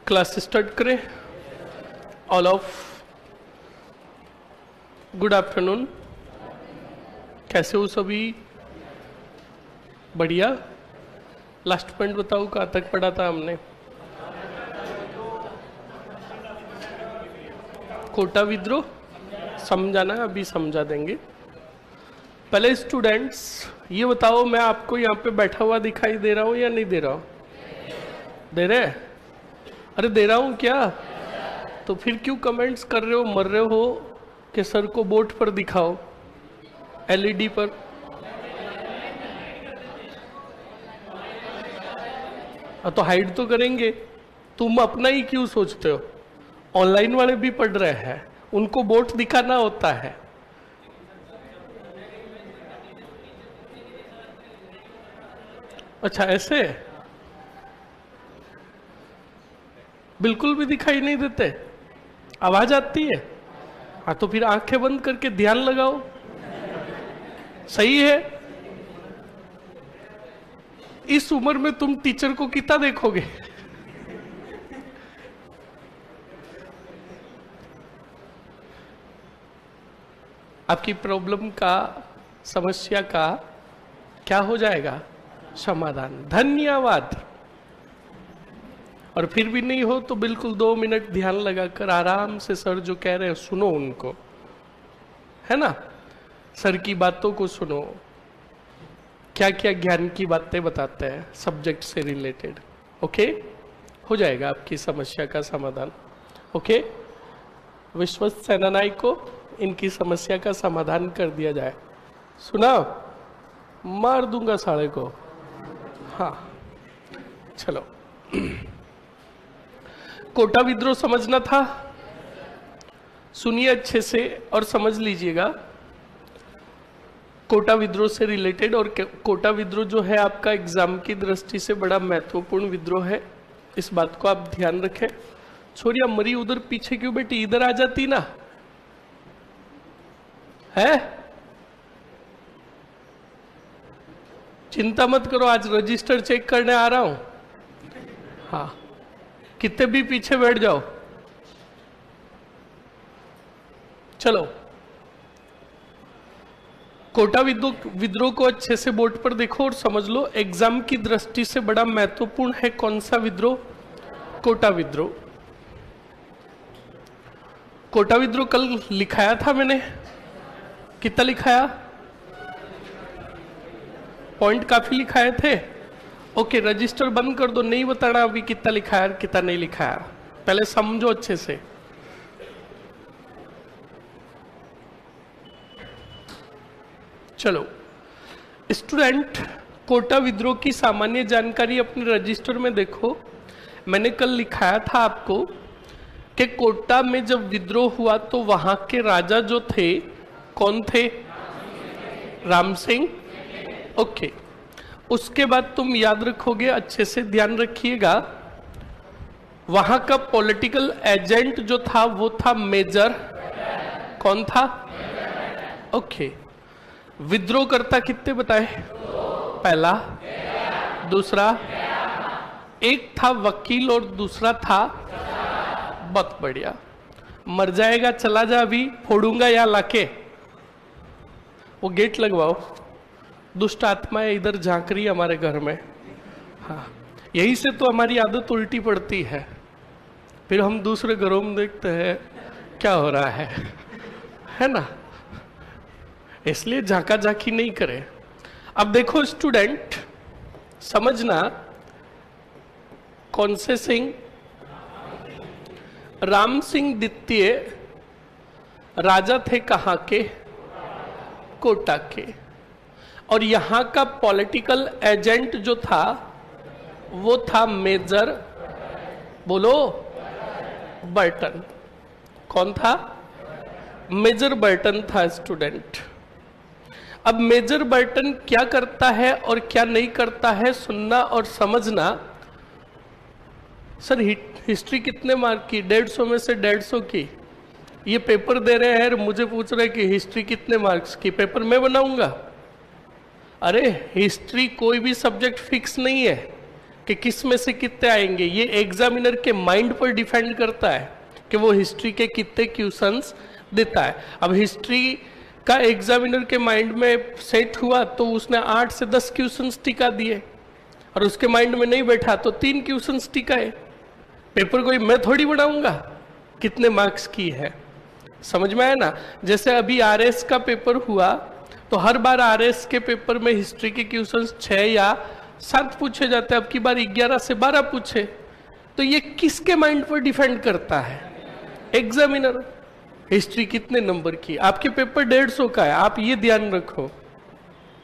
Class start करें। All of good afternoon. कैसे हो सभी? बढ़िया। लास्ट पॉइंट बताओ, कहाँ तक पढ़ा था हमने? कोटा विद्रोह समझाना है, अभी समझा देंगे। पहले स्टूडेंट्स ये बताओ, मैं आपको यहाँ पे बैठा हुआ दिखाई दे रहा हूँ या नहीं दे रहा हूँ? दे रहे? अरे दे रहा हूँ क्या? तो फिर क्यों कमेंट्स कर रहे हो, मर रहे हो कि सर को बोर्ड पर दिखाओ, एलईडी पर? तो हाइड तो करेंगे। तुम अपना ही क्यों सोचते हो? ऑनलाइन वाले भी पढ़ रहे हैं, उनको बोर्ड दिखाना होता है। अच्छा ऐसे बिल्कुल भी दिखाई नहीं देते? आवाज आती है? हाँ तो फिर आंखें बंद करके ध्यान लगाओ। सही है। इस उम्र में तुम टीचर को कितना देखोगे? आपकी प्रॉब्लम का, समस्या का क्या हो जाएगा? समाधान। धन्यवाद। और फिर भी नहीं हो तो बिल्कुल 2 मिनट ध्यान लगाकर आराम से सर जो कह रहे हैं सुनो उनको, है ना? सर की बातों को सुनो, क्या क्या ज्ञान की बातें बताते हैं सब्जेक्ट से रिलेटेड। ओके, हो जाएगा आपकी समस्या का समाधान। ओके, विश्वस्त सेनानायक को इनकी समस्या का समाधान कर दिया जाए। सुना? मार दूंगा साले को। हाँ चलो। कोटा विद्रोह समझना था? सुनिए अच्छे से और समझ लीजिएगा। कोटा विद्रोह से रिलेटेड, और कोटा विद्रोह जो है आपका एग्जाम की दृष्टि से बड़ा महत्वपूर्ण विद्रोह है, इस बात को आप ध्यान रखें। छोरिया मरी उधर पीछे क्यों बेटी, इधर आ जाती ना। है? चिंता मत करो, आज रजिस्टर चेक करने आ रहा हूं। हाँ, कितने भी पीछे बैठ जाओ। चलो, कोटा विद्रोह को अच्छे से बोर्ड पर देखो और समझ लो। एग्जाम की दृष्टि से बड़ा महत्वपूर्ण है कौन सा विद्रोह? कोटा विद्रोह। कोटा विद्रोह कल लिखाया था मैंने, कितना लिखाया? पॉइंट काफी लिखाए थे। ओके, रजिस्टर बंद कर दो, नहीं बताना अभी कितना लिखाया कितना नहीं लिखाया, पहले समझो अच्छे से। चलो स्टूडेंट, कोटा विद्रोह की सामान्य जानकारी अपने रजिस्टर में देखो। मैंने कल लिखाया था आपको कि कोटा में जब विद्रोह हुआ तो वहां के राजा जो थे कौन थे? राम सिंह। ओके, उसके बाद तुम याद रखोगे, अच्छे से ध्यान रखिएगा, वहां का पॉलिटिकल एजेंट जो था वो था मेजर। कौन था? ओके, विद्रोह करता कितने बताए? पहला, दूसरा, एक था वकील और दूसरा था। बहुत बढ़िया। मर जाएगा, चला जा, अभी फोड़ूंगा या लाके। वो गेट लगवाओ, दुष्ट आत्माएं इधर झांक रही हमारे घर में। हाँ, यही से तो हमारी आदत उल्टी पड़ती है, फिर हम दूसरे घरों में देखते हैं क्या हो रहा है ना? इसलिए झांका झांकी नहीं करें। अब देखो स्टूडेंट, समझना, कौन से सिंह? राम सिंह द्वितीय राजा थे कहां के? कोटा के। और यहां का पॉलिटिकल एजेंट जो था वो था मेजर, बोलो, बर्टन। कौन था? मेजर बर्टन था स्टूडेंट। अब मेजर बर्टन क्या करता है और क्या नहीं करता है, सुनना और समझना। सर हिस्ट्री कितने मार्क की? 150 में से 150 की। ये पेपर दे रहे हैं, मुझे पूछ रहे कि हिस्ट्री कितने मार्क्स की? पेपर मैं बनाऊंगा? अरे हिस्ट्री कोई भी सब्जेक्ट फिक्स नहीं है, कि किस में से कितने आएंगे, ये एग्जामिनर के माइंड पर डिपेंड करता है कि वो हिस्ट्री के कितने क्वेश्चंस देता है। अब हिस्ट्री का एग्जामिनर के माइंड में सेट हुआ तो उसने 8 से 10 क्वेश्चंस टिका दिए, और उसके माइंड में नहीं बैठा तो 3 क्वेश्चंस टिकाए। पेपर कोई मैं थोड़ी बनाऊंगा कितने मार्क्स की है, समझ में आया ना। जैसे अभी आरएस का पेपर हुआ तो हर बार आरएस के पेपर में हिस्ट्री के क्वेश्चंस 6 या 7 पूछे जाते हैं, अब की बार 11 से 12 पूछे। तो ये किसके माइंड पर डिपेंड करता है? एग्जामिनर। हिस्ट्री कितने नंबर की, आपके पेपर 150 का है, आप ये ध्यान रखो,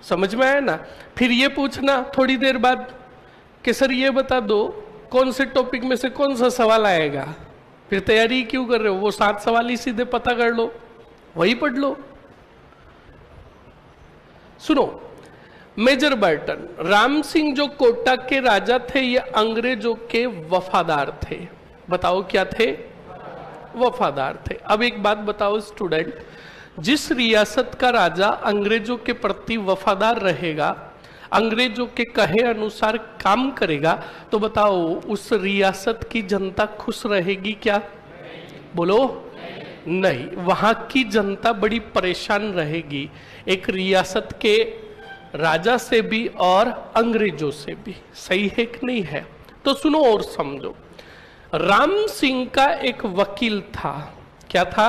समझ में आया ना। फिर ये पूछना थोड़ी देर बाद कि सर ये बता दो कौन से टॉपिक में से कौन सा सवाल आएगा, फिर तैयारी क्यों कर रहे हो? वो 7 सवाल ही सीधे पता कर लो, वही पढ़ लो। सुनो, मेजर बर्टन, राम सिंह जो कोटा के राजा थे, ये अंग्रेजों के वफादार थे। बताओ क्या थे? वफादार थे। अब एक बात बताओ स्टूडेंट, जिस रियासत का राजा अंग्रेजों के प्रति वफादार रहेगा, अंग्रेजों के कहे अनुसार काम करेगा, तो बताओ उस रियासत की जनता खुश रहेगी क्या? बोलो नहीं, वहां की जनता बड़ी परेशान रहेगी, एक रियासत के राजा से भी और अंग्रेजों से भी। सही है कि नहीं है? तो सुनो और समझो। राम सिंह का एक वकील था, क्या था?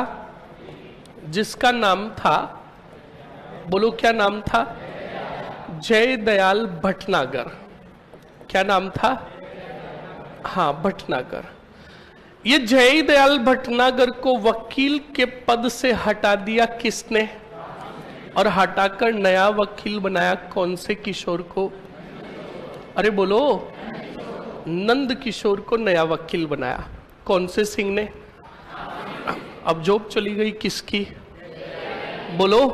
जिसका नाम था, बोलो क्या नाम था? जयदयाल भटनागर। क्या नाम था? हाँ, भटनागर। ये जयदयाल भटनागर को वकील के पद से हटा दिया किसने? और हटाकर नया वकील बनाया कौन से किशोर को? अरे बोलो, नंद किशोर को नया वकील बनाया। कौन से सिंह ने? अब जॉब चली गई किसकी? बोलो।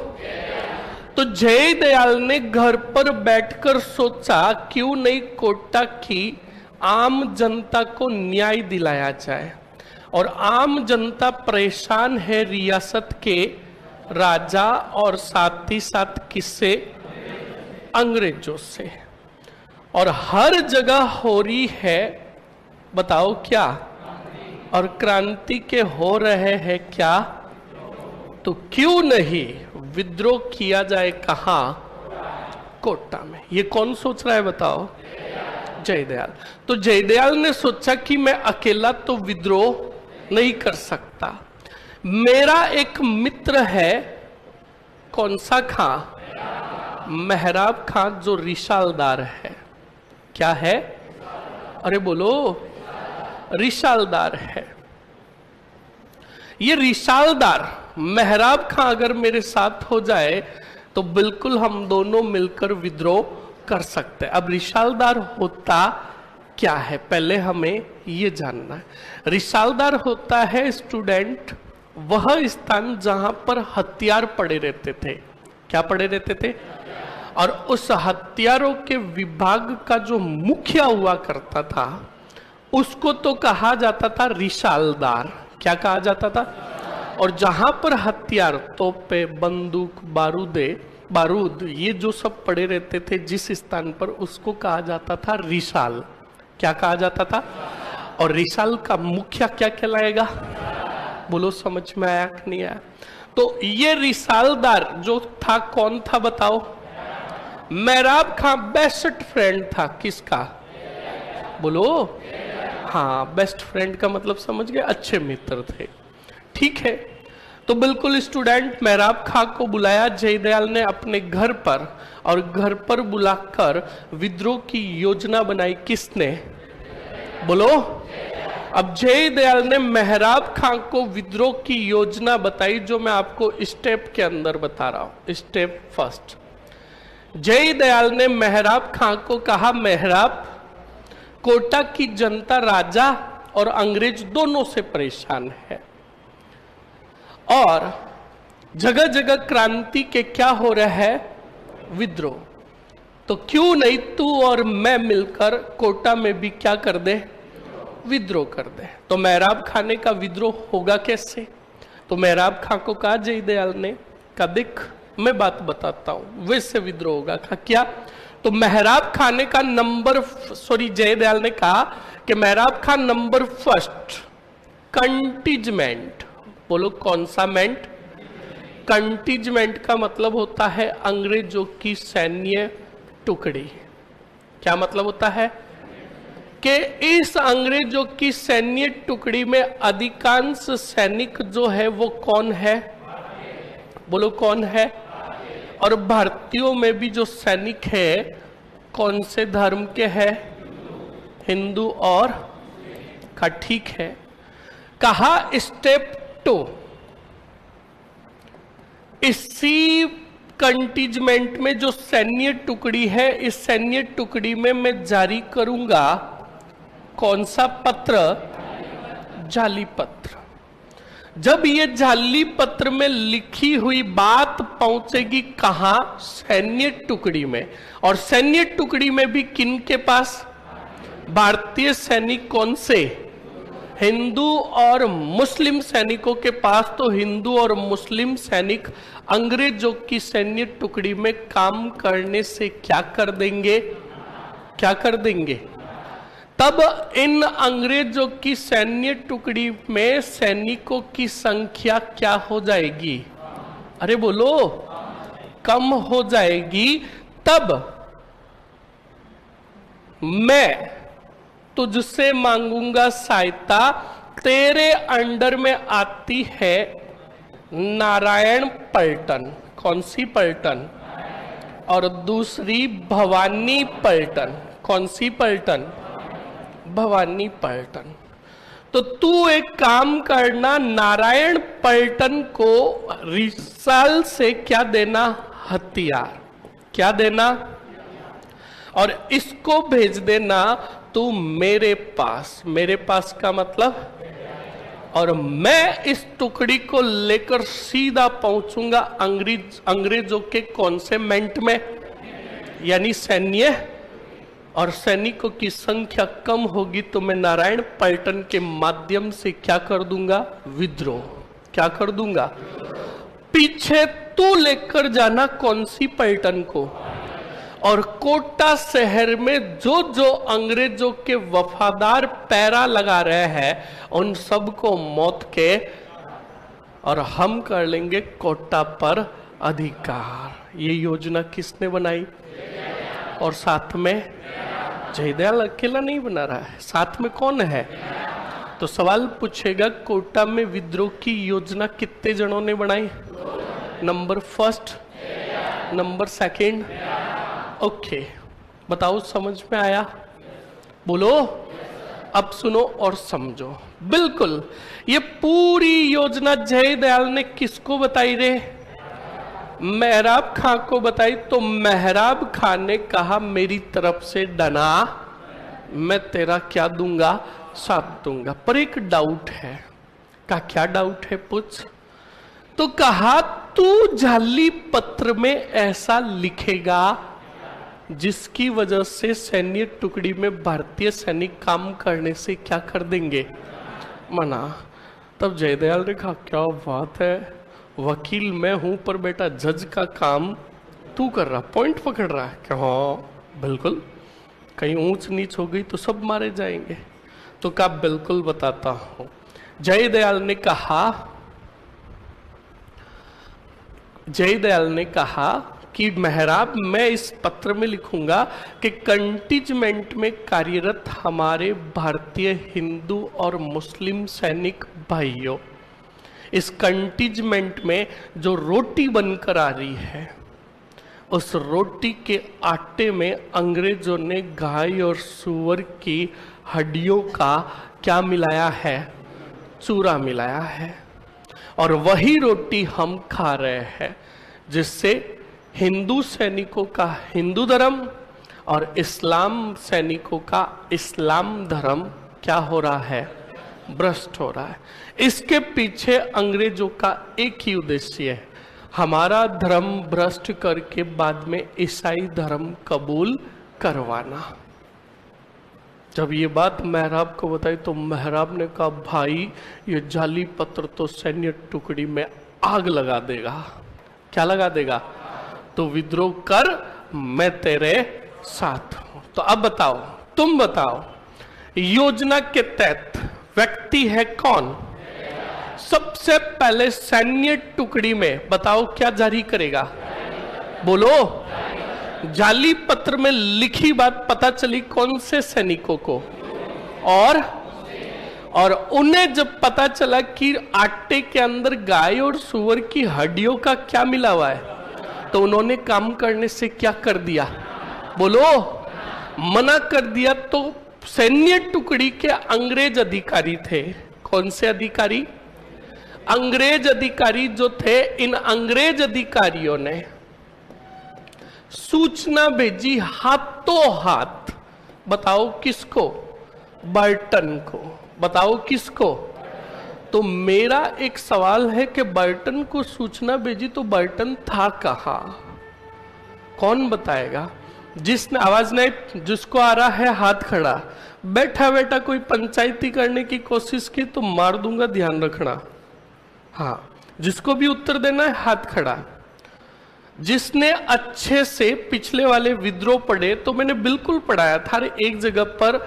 तो जयदयाल ने घर पर बैठकर सोचा क्यों नहीं कोटा की आम जनता को न्याय दिलाया जाए, और आम जनता परेशान है रियासत के राजा और साथ ही साथ किससे? अंग्रेजों से। और हर जगह हो रही है, बताओ क्या? और क्रांति के हो रहे हैं क्या? तो क्यों नहीं विद्रोह किया जाए? कहां? कोटा में। ये कौन सोच रहा है बताओ? जयदयाल। तो जयदयाल ने सोचा कि मैं अकेला तो विद्रोह नहीं कर सकता, मेरा एक मित्र है, कौन सा खां? मेहराब खां, जो रिशालदार है। क्या है? अरे बोलो, रिशालदार है। ये रिशालदार मेहराब खां अगर मेरे साथ हो जाए तो बिल्कुल हम दोनों मिलकर विद्रोह कर सकते हैं। अब रिशालदार होता क्या है, पहले हमें ये जानना है। रिशालदार होता है स्टूडेंट वह स्थान जहां पर हथियार पड़े रहते थे। क्या पड़े रहते थे? और उस हथियारों के विभाग का जो मुखिया हुआ करता था उसको तो कहा जाता था रिशालदार। क्या कहा जाता था? और जहां पर हथियार, तोपे, बंदूक, बारूद ये जो सब पड़े रहते थे जिस स्थान पर, उसको कहा जाता था रिशाल। क्या कहा जाता था? और रिशाल का मुखिया क्या कहलाएगा? बोलो, समझ में आया कि नहीं आया? तो ये रिशालदार जो था कौन था बताओ? मेहराब खां बेस्ट फ्रेंड था। किसका? बोलो। हाँ, बेस्ट फ्रेंड का मतलब समझ गए, अच्छे मित्र थे। ठीक है, तो बिल्कुल स्टूडेंट मेहराब खां को बुलाया जयदयाल ने अपने घर पर, और घर पर बुलाकर विद्रोह की योजना बनाई। किसने? बोलो। अब जयदयाल ने मेहराब खां को विद्रोह की योजना बताई, जो मैं आपको स्टेप के अंदर बता रहा हूं। स्टेप फर्स्ट, जयदयाल ने मेहराब खां को कहा, मेहराब, कोटा की जनता राजा और अंग्रेज दोनों से परेशान है, और जगह जगह क्रांति के क्या हो रहा है? विद्रोह। तो क्यों नहीं तू और मैं मिलकर कोटा में भी क्या कर दे? विद्रोह कर दे। तो मेहराब खाने का विद्रोह होगा कैसे? तो मेहराब खां को कहा जयदयाल ने, का देख मैं बात बताता हूं, वैसे विद्रोह होगा। क्या? तो मेहराब खाने का नंबर, सॉरी जयदयाल ने कहा कि मेहराब खान नंबर फर्स्ट कंटिजमेंट, बोलो कौन सा मेंट? कंटिजमेंट का मतलब होता है अंग्रेजों की सैन्य टुकड़ी। क्या मतलब होता है कि इस अंग्रेजों की सैन्य टुकड़ी में अधिकांश सैनिक जो है वो कौन है? बोलो कौन है? और भारतीयों में भी जो सैनिक है कौन से धर्म के हैं? हिंदू और का, ठीक है। कहा स्टेप 2, इसी कंटिजमेंट में जो सैन्य टुकड़ी है, इस सैन्य टुकड़ी में मैं जारी करूंगा कौन सा पत्र? जाली पत्र। जब ये जाली पत्र में लिखी हुई बात पहुंचेगी कहां? सैन्य टुकड़ी में। और सैन्य टुकड़ी में भी किन के पास? भारतीय सैनिक कौन से? हिंदू और मुस्लिम सैनिकों के पास। तो हिंदू और मुस्लिम सैनिक अंग्रेजों की सैन्य टुकड़ी में काम करने से क्या कर देंगे? क्या कर देंगे? तब इन अंग्रेजों की सैन्य टुकड़ी में सैनिकों की संख्या क्या हो जाएगी? अरे बोलो, कम हो जाएगी। तब मैं तुझसे मांगूंगा सहायता। तेरे अंडर में आती है नारायण पलटन। कौन सी पलटन? और दूसरी भवानी पलटन। कौन सी पलटन? भवानी पलटन। तो तू एक काम करना, नारायण पलटन को रिसाल से क्या देना? हथियार। क्या देना? और इसको भेज देना तू मेरे पास। मेरे पास का मतलब? और मैं इस टुकड़ी को लेकर सीधा पहुंचूंगा अंग्रेजों के कौन से मेंट में? यानी सैन्य। और सैनिकों की संख्या कम होगी तो मैं नारायण पलटन के माध्यम से क्या कर दूंगा? विद्रोह। क्या कर दूंगा? पीछे तू लेकर जाना कौन सी पलटन को? और कोटा शहर में जो जो अंग्रेजों के वफादार पैरा लगा रहे हैं उन सबको मौत के, और हम कर लेंगे कोटा पर अधिकार। ये योजना किसने बनाई? और साथ में जयदयाल अकेला नहीं बना रहा है, साथ में कौन है? तो सवाल पूछेगा कोटा में विद्रोह की योजना कितने जनों ने बनाई? Number first, number second. Okay, बताओ समझ में आया? बोलो। अब सुनो और समझो। बिल्कुल, ये पूरी योजना जयदयाल ने किसको बताई रे? मेहराब खां को बताई। तो मेहराब खां ने कहा मेरी तरफ से डना, मैं तेरा क्या दूंगा? साथ दूंगा। पर एक डाउट है। का क्या डाउट है? पूछ। तो कहा तू जाली पत्र में ऐसा लिखेगा जिसकी वजह से सैन्य टुकड़ी में भारतीय सैनिक काम करने से क्या कर देंगे? मना। तब जयदयाल ने कहा क्या बात है, वकील मैं हूं पर बेटा जज का काम तू कर रहा, पॉइंट पकड़ रहा है। कि हाँ बिल्कुल, कहीं ऊंच नीच हो गई तो सब मारे जाएंगे। तो क्या? बिल्कुल बताता हूं। जयदयाल ने कहा कि मेहराब मैं इस पत्र में लिखूंगा कि कंटिजमेंट में कार्यरत हमारे भारतीय हिंदू और मुस्लिम सैनिक भाइयों, इस कंटिजमेंट में जो रोटी बनकर आ रही है उस रोटी के आटे में अंग्रेजों ने गाय और सूअर की हड्डियों का क्या मिलाया है? चूरा मिलाया है। और वही रोटी हम खा रहे हैं, जिससे हिंदू सैनिकों का हिंदू धर्म और इस्लाम सैनिकों का इस्लाम धर्म क्या हो रहा है? भ्रष्ट हो रहा है। इसके पीछे अंग्रेजों का एक ही उद्देश्य है, हमारा धर्म भ्रष्ट करके बाद में ईसाई धर्म कबूल करवाना। जब ये बात मेहराब को बताई तो मेहराब ने कहा भाई ये जाली पत्र तो सैन्य टुकड़ी में आग लगा देगा। क्या लगा देगा? तो विद्रोह कर, मैं तेरे 7। तो अब बताओ, तुम बताओ, योजना के तहत व्यक्ति है कौन? सबसे पहले सैन्य टुकड़ी में बताओ क्या जारी करेगा? बोलो। जाली पत्र में लिखी बात पता चली कौन से सैनिकों को? और उन्हें जब पता चला कि आटे के अंदर गाय और सुअर की हड्डियों का क्या मिला हुआ है, तो उन्होंने काम करने से क्या कर दिया? बोलो। मना कर दिया। तो सैन्य टुकड़ी के अंग्रेज अधिकारी थे। कौन से अधिकारी? अंग्रेज अधिकारी जो थे। इन अंग्रेज अधिकारियों ने सूचना भेजी हाथों हाथ। बताओ किसको? बर्टन को। बताओ किसको? तो मेरा एक सवाल है कि बर्टन को सूचना भेजी तो बर्टन था कहां? कौन बताएगा? जिसने आवाज नहीं, जिसको आ रहा है हाथ खड़ा। बैठा बैठा कोई पंचायती करने की कोशिश की तो मार दूंगा, ध्यान रखना। हाँ, जिसको भी उत्तर देना है हाथ खड़ा। जिसने अच्छे से पिछले वाले विद्रोह पढ़े, तो मैंने बिल्कुल पढ़ाया था, एक जगह पर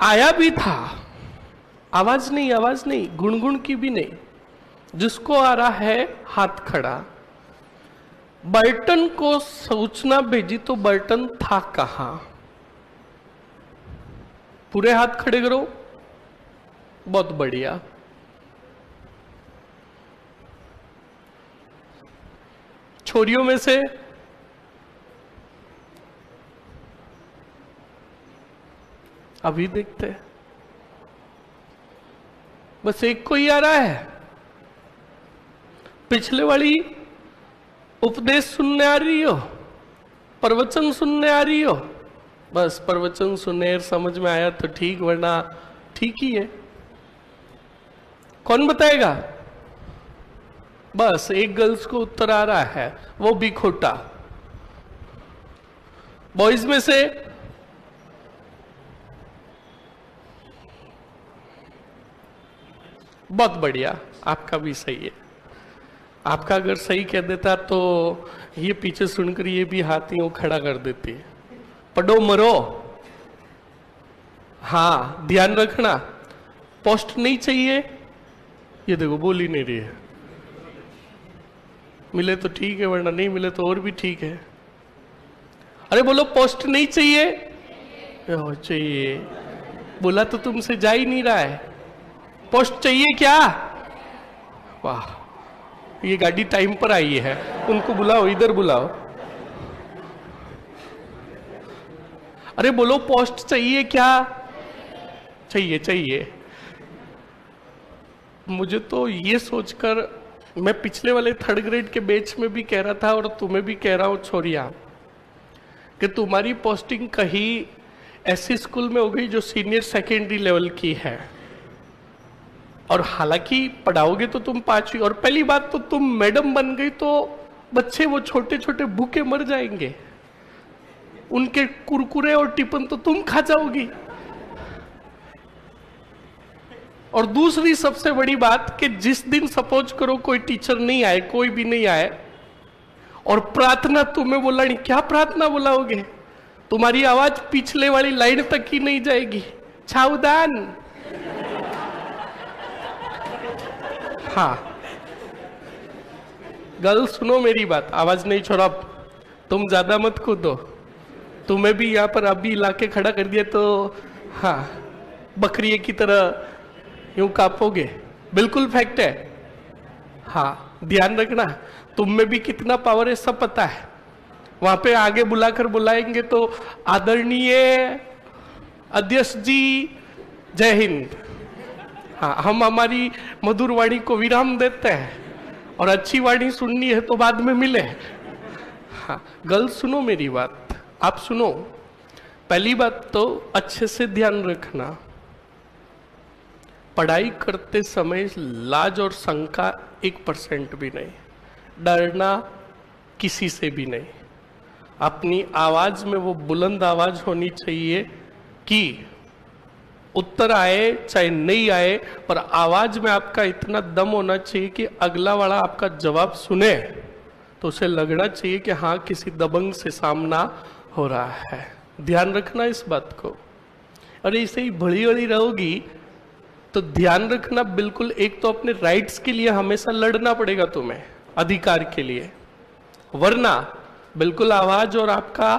आया भी था। आवाज नहीं, गुनगुन की भी नहीं। जिसको आ रहा है हाथ खड़ा। बर्टन को सूचना भेजी तो बर्टन था कहां? पूरे हाथ खड़े करो। बहुत बढ़िया। छोरियों में से अभी देखते हैं। बस एक को ही आ रहा है। पिछले वाली उपदेश सुनने आ रही हो? प्रवचन सुनने आ रही हो? बस प्रवचन सुने, समझ में आया तो ठीक, वरना ठीक ही है। कौन बताएगा? बस एक गर्ल्स को उत्तर आ रहा है, वो भी खोटा। बॉयज में से बहुत बढ़िया, आपका भी सही है। आपका अगर सही कह देता तो ये पीछे सुनकर ये भी हाथ यूं खड़ा कर देती। पढ़ो मरो। हाँ, ध्यान रखना, पोस्ट नहीं चाहिए। ये देखो बोल ही नहीं रही है। मिले तो ठीक है, वरना नहीं मिले तो और भी ठीक है। अरे बोलो, पोस्ट नहीं चाहिए? चाहिए। बोला तो तुमसे जा ही नहीं रहा है। पोस्ट चाहिए क्या? वाह, ये गाड़ी टाइम पर आई है। उनको बुलाओ, इधर बुलाओ। अरे बोलो, पोस्ट चाहिए क्या? चाहिए। मुझे तो ये सोचकर, मैं पिछले वाले 3rd ग्रेड के बैच में भी कह रहा था और तुम्हें भी कह रहा हूं छोरिया, कि तुम्हारी पोस्टिंग कहीं ऐसी स्कूल में हो गई जो सीनियर सेकेंडरी लेवल की है। और हालांकि पढ़ाओगे तो तुम 5वीं, और पहली बात तो तुम मैडम बन गई तो बच्चे वो छोटे छोटे भूखे मर जाएंगे। उनके कुरकुरे और टिफिन तो तुम खा जाओगी। और दूसरी सबसे बड़ी बात कि जिस दिन सपोज करो कोई टीचर नहीं आए, कोई भी नहीं आए, और प्रार्थना तुम्हें बोला नहीं, क्या प्रार्थना बुलाओगे? तुम्हारी आवाज पिछले वाली लाइन तक ही नहीं जाएगी। छावदान। हाँ, गर्ल सुनो मेरी बात, आवाज नहीं छोड़ा। तुम ज्यादा मत कूदो, तुम्हें भी यहाँ पर अभी लाके खड़ा कर दिया तो हाँ, बकरी की तरह यूं कांपोगे। बिल्कुल फैक्ट है। हाँ, ध्यान रखना, तुम में भी कितना पावर है सब पता है। वहां पे आगे बुलाकर बुलाएंगे तो आदरणीय अध्यक्ष जी, जय हिंद। हाँ, हम हमारी मधुर वाणी को विराम देते हैं, और अच्छी वाणी सुननी है तो बाद में मिले। हाँ, गर्ल सुनो मेरी बात, आप सुनो। पहली बात तो अच्छे से ध्यान रखना, पढ़ाई करते समय लाज और शंका 1% भी नहीं, डरना किसी से भी नहीं। अपनी आवाज में वो बुलंद आवाज होनी चाहिए कि उत्तर आए चाहे नहीं आए, पर आवाज में आपका इतना दम होना चाहिए कि अगला वाला आपका जवाब सुने तो उसे लगना चाहिए कि हाँ, किसी दबंग से सामना हो रहा है। ध्यान रखना इस बात को। और ऐसे ही भली भली रहोगी तो ध्यान रखना बिल्कुल, एक तो अपने राइट्स के लिए हमेशा लड़ना पड़ेगा तुम्हें, अधिकार के लिए, वरना बिल्कुल आवाज और आपका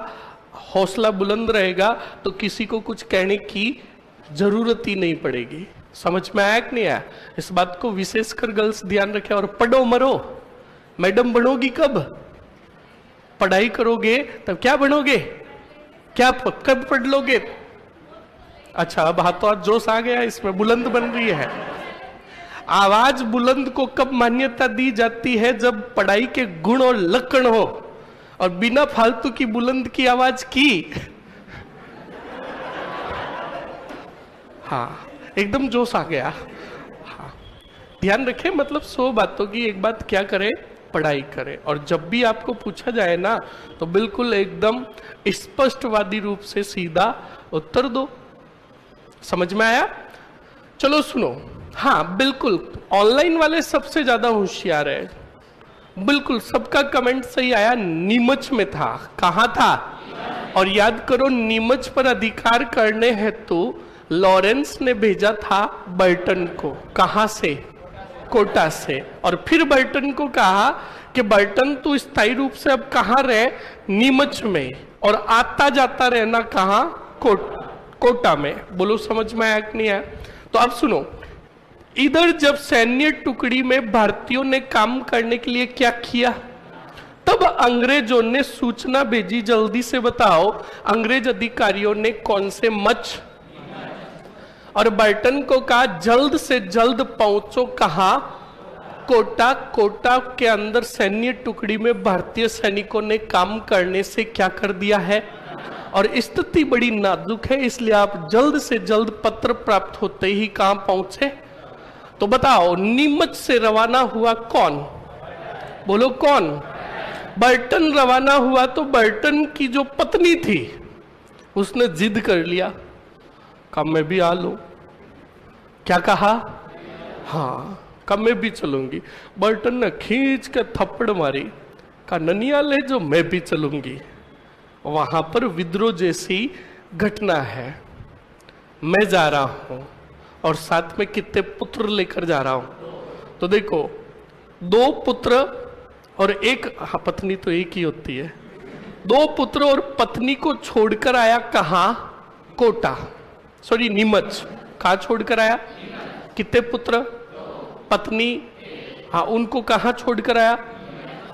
हौसला बुलंद रहेगा तो किसी को कुछ कहने की जरूरत ही नहीं पड़ेगी। समझ में आया कि नहीं आया? इस बात को विशेषकर गर्ल्स ध्यान रखें। और पढ़ो मरो, मैडम बनोगी कब? पढ़ाई करोगे तब क्या बनोगे? क्या कब पढ़ लोगे? अच्छा, अब हाथों हाथ जोश आ गया इसमें, बुलंद बन रही है आवाज। बुलंद को कब मान्यता दी जाती है? जब पढ़ाई के गुण और लक्षण हो, और बिना फालतू की बुलंद की आवाज की। हाँ, एकदम जोश आ गया। हाँ, ध्यान रखें, मतलब 100 बातों की एक बात क्या करें? पढ़ाई करें। और जब भी आपको पूछा जाए ना तो बिल्कुल एकदम स्पष्टवादी रूप से सीधा उत्तर दो। समझ में आया? चलो सुनो। हाँ बिल्कुल, ऑनलाइन वाले सबसे ज्यादा होशियार है। बिल्कुल सबका कमेंट सही आया। नीमच में था। कहां था? और याद करो, नीमच पर अधिकार करने हेतु लॉरेंस ने भेजा था बर्टन को। कहां से? कोटा से। और फिर बर्टन को कहा कि बर्टन तू स्थायी रूप से अब कहां रहे? नीमच में। और आता जाता रहना कहां? कोटा में। बोलो समझ में आया कि नहीं आया? तो अब सुनो, इधर जब सैन्य टुकड़ी में भारतीयों ने काम करने के लिए क्या किया, तब अंग्रेजों ने सूचना भेजी, जल्दी से बताओ अंग्रेज अधिकारियों ने कौन से मच। और बर्टन को कहा जल्द से जल्द पहुंचो। कहा? कोटा। कोटा के अंदर सैन्य टुकड़ी में भारतीय सैनिकों ने काम करने से क्या कर दिया है, और स्थिति बड़ी नाजुक है, इसलिए आप जल्द से जल्द पत्र प्राप्त होते ही कहां पहुंचे? तो बताओ, नीमच से रवाना हुआ कौन? बोलो कौन? बर्टन रवाना हुआ। तो बर्टन की जो पत्नी थी उसने जिद कर लिया, कब मैं भी आ लो। क्या कहा? हाँ, कब मैं भी चलूंगी। बर्टन ने खींच के थप्पड़ मारी, कहा ननिया ले जो, मैं भी चलूंगी। वहां पर विद्रोह जैसी घटना है। मैं जा रहा हूं और साथ में कितने पुत्र लेकर जा रहा हूं? तो देखो, 2 पुत्र और एक, हाँ पत्नी तो एक ही होती है। 2 पुत्र और पत्नी को छोड़कर आया कहां? कोटा, सॉरी नीमच। कहां छोड़कर आया? कितने पुत्र? पत्नी। हाँ, उनको कहां छोड़कर आया?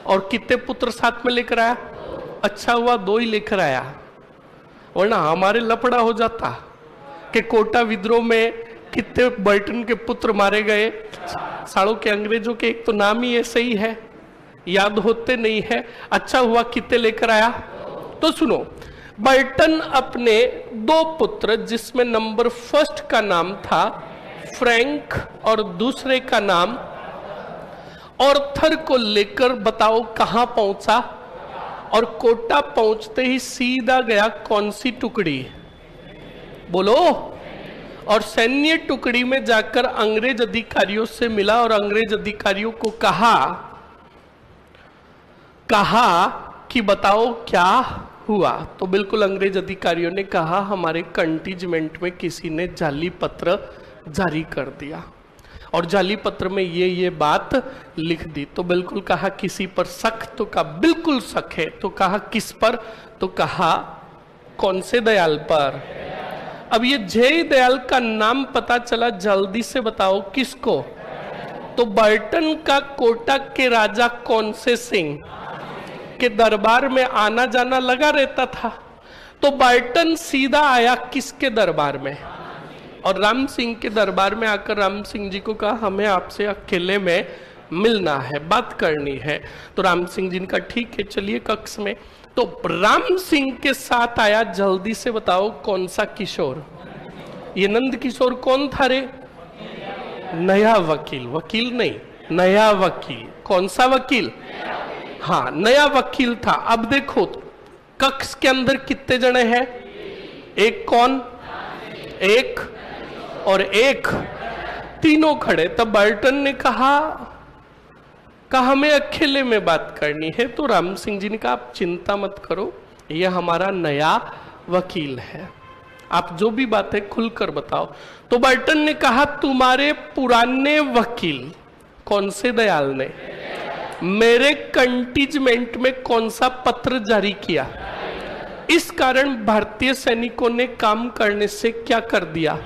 और कितने पुत्र साथ में लेकर आया? अच्छा हुआ 2 ही लेकर आया, वरना हमारे लफड़ा हो जाता कि कोटा विद्रोह में कितने बर्टन के पुत्र मारे गए। सालों के अंग्रेजों के एक तो नाम ही ऐसे ही है, याद होते नहीं है। अच्छा हुआ कितने लेकर आया? तो सुनो, बर्टन अपने 2 पुत्र, जिसमें नंबर 1 का नाम था फ्रैंक और दूसरे का नाम ऑर्थर को लेकर बताओ कहां पहुंचा? और कोटा पहुंचते ही सीधा गया कौन सी टुकड़ी? बोलो। और सैन्य टुकड़ी में जाकर अंग्रेज अधिकारियों से मिला और अंग्रेज अधिकारियों को कहा कि बताओ क्या हुआ? तो बिल्कुल अंग्रेज अधिकारियों ने कहा हमारे कंटीजमेंट में किसी ने जाली पत्र जारी कर दिया और जाली पत्र में ये बात लिख दी। तो बिल्कुल कहा किसी पर शक? तो कहा बिल्कुल शक है। तो कहा किस पर? तो कहा कौन से दयाल पर? अब ये जय दयाल का नाम पता चला, जल्दी से बताओ किसको? तो बर्टन का कोटा के राजा कौन से सिंह के दरबार में आना जाना लगा रहता था। तो बर्टन सीधा आया किसके दरबार में? और राम सिंह के दरबार में आकर राम सिंह जी को कहा हमें आपसे अकेले में मिलना है, बात करनी है। तो राम सिंह जी ने कहा ठीक है, चलिए कक्ष में। तो राम सिंह के साथ आया, जल्दी से बताओ कौन सा किशोर? ये नंद किशोर कौन था रे? नया वकील। वकील नहीं, नया वकील। कौन सा वकील? हाँ, नया वकील था। अब देखो कक्ष के अंदर कितने जने हैं? एक कौन? एक और एक, तीनों खड़े। तब बर्टन ने कहा हमें अकेले में बात करनी है। तो राम सिंह जी ने कहा आप चिंता मत करो, ये हमारा नया वकील है, आप जो भी बात है खुलकर बताओ। तो बर्टन ने कहा तुम्हारे पुराने वकील, कौन से दयाल ने, मेरे कंटीजमेंट में कौन सा पत्र जारी किया, इस कारण भारतीय सैनिकों ने काम करने से क्या कर दिया,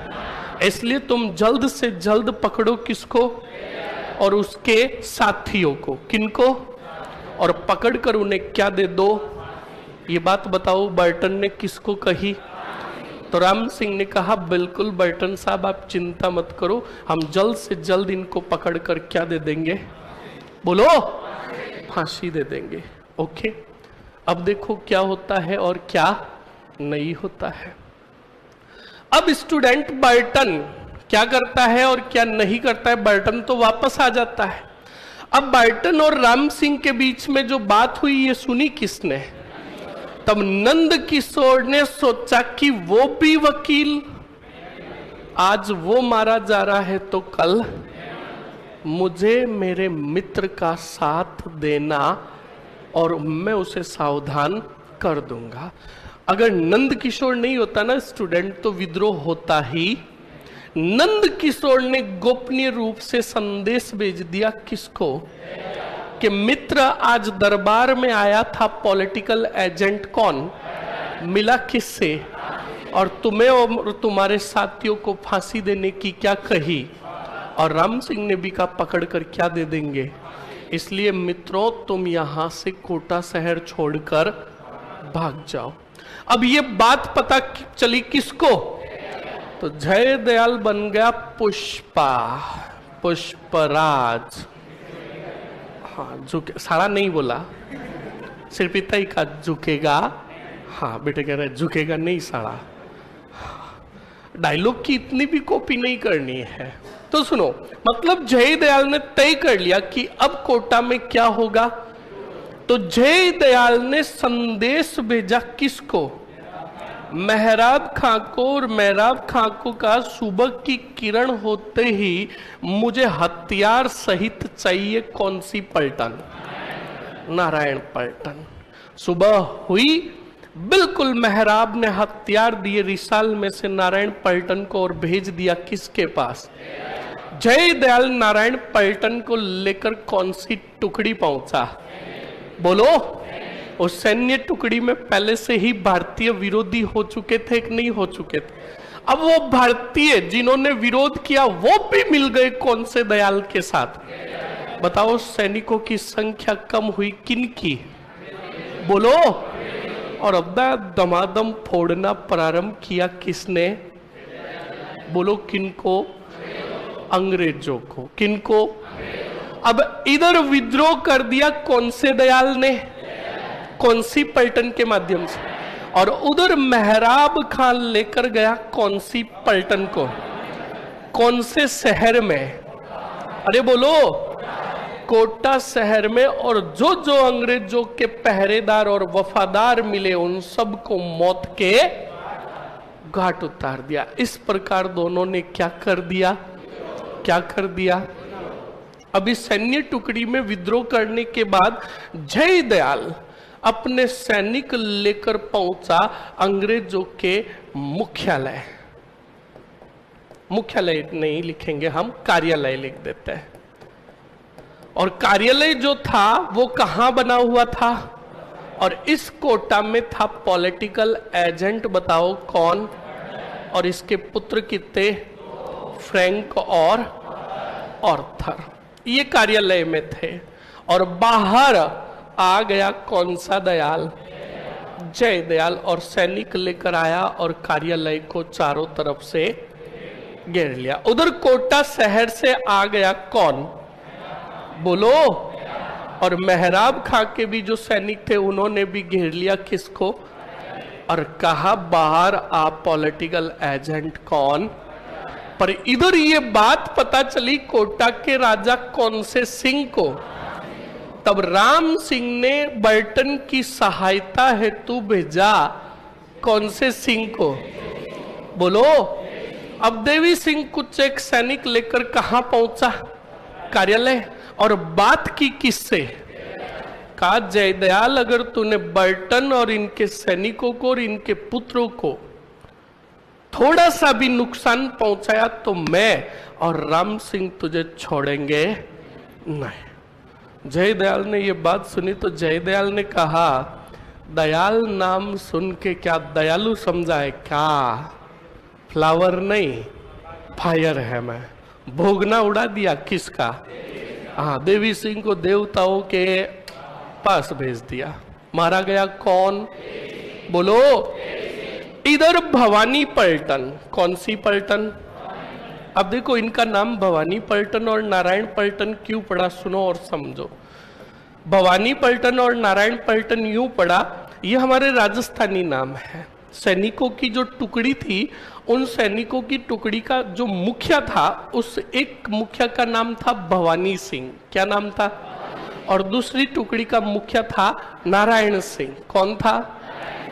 इसलिए तुम जल्द से जल्द पकड़ो किसको, और उसके साथियों को, किनको, और पकड़कर उन्हें क्या दे दो, ये बात बताओ बर्टन ने किसको कही। तो राम सिंह ने कहा बिल्कुल बर्टन साहब आप चिंता मत करो, हम जल्द से जल्द इनको पकड़कर क्या दे देंगे, बोलो, फांसी दे देंगे। ओके, अब देखो क्या होता है और क्या नहीं होता है। अब स्टूडेंट बर्टन क्या करता है और क्या नहीं करता है, बर्टन तो वापस आ जाता है। अब बर्टन और राम सिंह के बीच में जो बात हुई ये सुनी किसने, तब नंद किशोर ने सोचा कि वो भी वकील, आज वो मारा जा रहा है तो कल मुझे मेरे मित्र का साथ देना और मैं उसे सावधान कर दूंगा। अगर नंद किशोर नहीं होता ना स्टूडेंट तो विद्रोह होता ही। नंद किशोर ने गोपनीय रूप से संदेश भेज दिया किसको, कि मित्र आज दरबार में आया था, पॉलिटिकल एजेंट कौन, मिला किससे, और तुम्हें और तुम्हारे साथियों को फांसी देने की क्या कही, और राम सिंह ने भी कहा पकड़ कर क्या दे देंगे, इसलिए मित्रों तुम यहां से कोटा शहर छोड़कर भाग जाओ। अब ये बात पता चली किसको, तो जय दयाल बन गया पुष्पा, पुष्पराज। हाँ झुके, सारा नहीं बोला, सिर्फ इतना ही कहा झुकेगा। हाँ बेटे कह रहे झुकेगा नहीं सारा, डायलॉग की इतनी भी कॉपी नहीं करनी है। तो सुनो, मतलब जय दयाल ने तय कर लिया कि अब कोटा में क्या होगा। तो जय दयाल ने संदेश भेजा किसको, मेहराब खां को, और मेहराब खां को कहा सुबह की किरण होते ही मुझे हथियार सहित चाहिए कौन सी पलटन, नारायण पलटन। सुबह हुई, बिल्कुल मेहराब ने हथियार दिए रिसाल में से नारायण पलटन को और भेज दिया किसके पास, जय दयाल नारायण पलटन को लेकर कौन सी टुकड़ी पहुंचा, बोलो। उस सैन्य टुकड़ी में पहले से ही भारतीय विरोधी हो चुके थे कि नहीं हो चुके थे। अब वो भारतीय जिन्होंने विरोध किया वो भी मिल गए कौन से दयाल के साथ, बताओ सैनिकों की संख्या कम हुई किनकी, बोलो। और अब दमादम फोड़ना प्रारंभ किया किसने, बोलो किनको, अंग्रेजों को, किनको। अब इधर विद्रोह कर दिया कौन से दयाल ने, कौन सी पलटन के माध्यम से, और उधर मेहराब खान लेकर गया कौन सी पलटन को, कौन से शहर में, अरे बोलो कोटा शहर में। और जो जो अंग्रेजों के पहरेदार और वफादार मिले उन सबको मौत के घाट उतार दिया। इस प्रकार दोनों ने क्या कर दिया, क्या कर दिया। अभी सैन्य टुकड़ी में विद्रोह करने के बाद जय दयाल अपने सैनिक लेकर पहुंचा अंग्रेजों के मुख्यालय, मुख्यालय नहीं लिखेंगे हम, कार्यालय लिख देते हैं। और कार्यालय जो था वो कहां बना हुआ था, और इस कोटा में था पॉलिटिकल एजेंट, बताओ कौन, और इसके पुत्र कितने, फ्रैंक और ऑर्थर, ये कार्यालय में थे। और बाहर आ गया कौन सा दयाल, जय दयाल, और सैनिक लेकर आया और कार्यालय को चारों तरफ से घेर लिया। उधर कोटा शहर से आ गया कौन, बोलो। और मेहराब खां के भी जो सैनिक थे उन्होंने भी घेर लिया किसको, और कहा बाहर आ पॉलिटिकल एजेंट कौन। पर इधर ये बात पता चली कोटा के राजा कौन से सिंह को। तब राम सिंह ने बर्टन की सहायता हेतु भेजा कौन से सिंह को, बोलो। अब देवी सिंह कुछ एक सैनिक लेकर कहां पहुंचा, कार्यालय, और बात की किससे, कहा जयदयाल अगर तूने बर्टन और इनके सैनिकों को और इनके पुत्रों को थोड़ा सा भी नुकसान पहुंचाया तो मैं और राम सिंह तुझे छोड़ेंगे नहीं। जयदयाल ने ये बात सुनी तो जयदयाल ने कहा दयाल नाम सुन के क्या दयालु समझा है क्या? फ्लावर नहीं फायर है। मैं भोगना उड़ा दिया किसका? हाँ, देवी सिंह को देवताओं के पास भेज दिया। मारा गया कौन? बोलो। इधर भवानी पलटन, कौन सी पलटन? अब देखो इनका नाम भवानी पलटन और नारायण पलटन क्यों पड़ा, सुनो और समझो। भवानी पलटन और नारायण पलटन यूं पड़ा, ये हमारे राजस्थानी नाम है। सैनिकों की जो टुकड़ी थी, उन सैनिकों की टुकड़ी का जो मुखिया था, उस एक मुखिया का नाम था भवानी सिंह। क्या नाम था? और दूसरी टुकड़ी का मुखिया था नारायण सिंह। कौन था?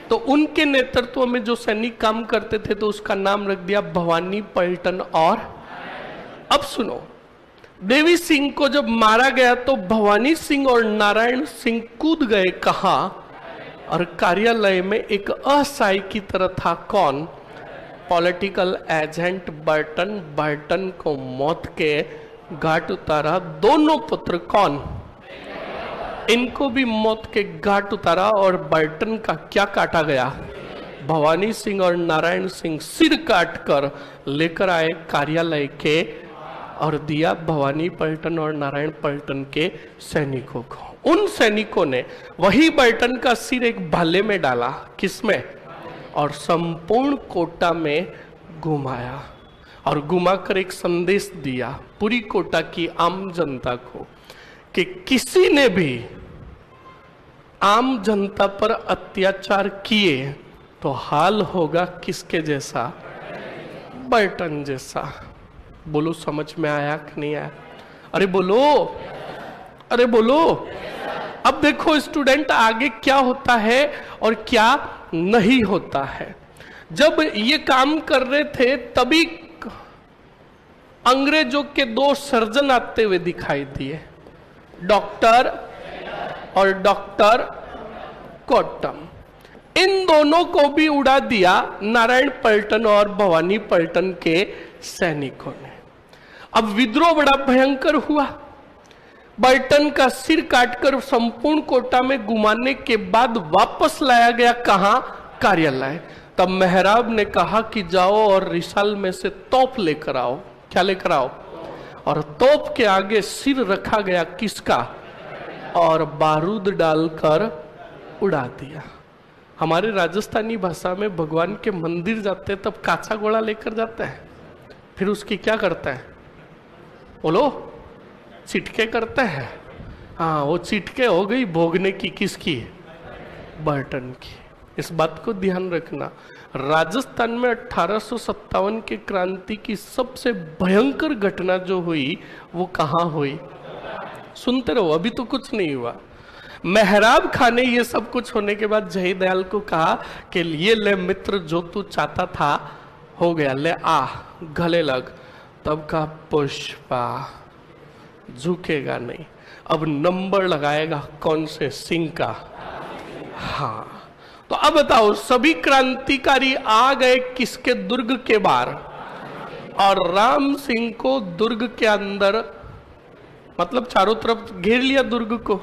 तो उनके नेतृत्व में जो सैनिक काम करते थे तो उसका नाम रख दिया भवानी पलटन। और अब सुनो, देवी सिंह को जब मारा गया तो भवानी सिंह और नारायण सिंह कूद गए कहां? और कार्यालय में एक असहाय की तरह था कौन? Political agent Burton. बर्टन को मौत के घाट उतारा। दोनों पुत्र कौन? इनको भी मौत के घाट उतारा। और बर्टन का क्या काटा गया? भवानी सिंह और नारायण सिंह सिर काट कर लेकर आए कार्यालय के और दिया भवानी पलटन और नारायण पलटन के सैनिकों को। उन सैनिकों ने वही बर्टन का सिर एक भाले में डाला। किसमें? और संपूर्ण कोटा में घुमाया और घुमाकर एक संदेश दिया पूरी कोटा की आम जनता को कि किसी ने भी आम जनता पर अत्याचार किए तो हाल होगा किसके जैसा? बर्टन जैसा। बोलो, समझ में आया कि नहीं आया? अरे बोलो, अरे बोलो। अब देखो स्टूडेंट, आगे क्या होता है और क्या नहीं होता है। जब ये काम कर रहे थे तभी अंग्रेजों के दो सर्जन आते हुए दिखाई दिए, डॉक्टर और डॉक्टर कोट्टम। इन दोनों को भी उड़ा दिया नारायण पलटन और भवानी पलटन के सैनिकों ने। अब विद्रोह बड़ा भयंकर हुआ। बर्टन का सिर काटकर संपूर्ण कोटा में घुमाने के बाद वापस लाया गया कहां? कार्यालय। तब मेहराब ने कहा कि जाओ और रिसाल में से तोप लेकर आओ। क्या लेकर आओ? और तोप के आगे सिर रखा गया किसका? और बारूद डालकर उड़ा दिया। हमारे राजस्थानी भाषा में भगवान के मंदिर जाते हैं तब काचा गोला लेकर जाते हैं, फिर उसकी क्या करता है? बोलो, चिटके करते हैं। हाँ, वो चिटके हो गई भोगने की किसकी? बर्टन की। इस बात को ध्यान रखना। राजस्थान में 1857 के क्रांति की सबसे भयंकर घटना जो हुई वो कहाँ हुई? सुनते रहो, अभी तो कुछ नहीं हुआ। मेहराब खान ने ये सब कुछ होने के बाद जयदयाल को कहा कि ये ले मित्र, जो तू चाहता था हो गया, ले आ गले लग। तब कहा पुष्पा झुकेगा नहीं, अब नंबर लगाएगा कौन से? सिंह का। हाँ, तो अब बताओ, सभी क्रांतिकारी आ गए किसके? दुर्ग के बाहर। और राम सिंह को दुर्ग के अंदर, मतलब चारों तरफ घेर लिया दुर्ग को।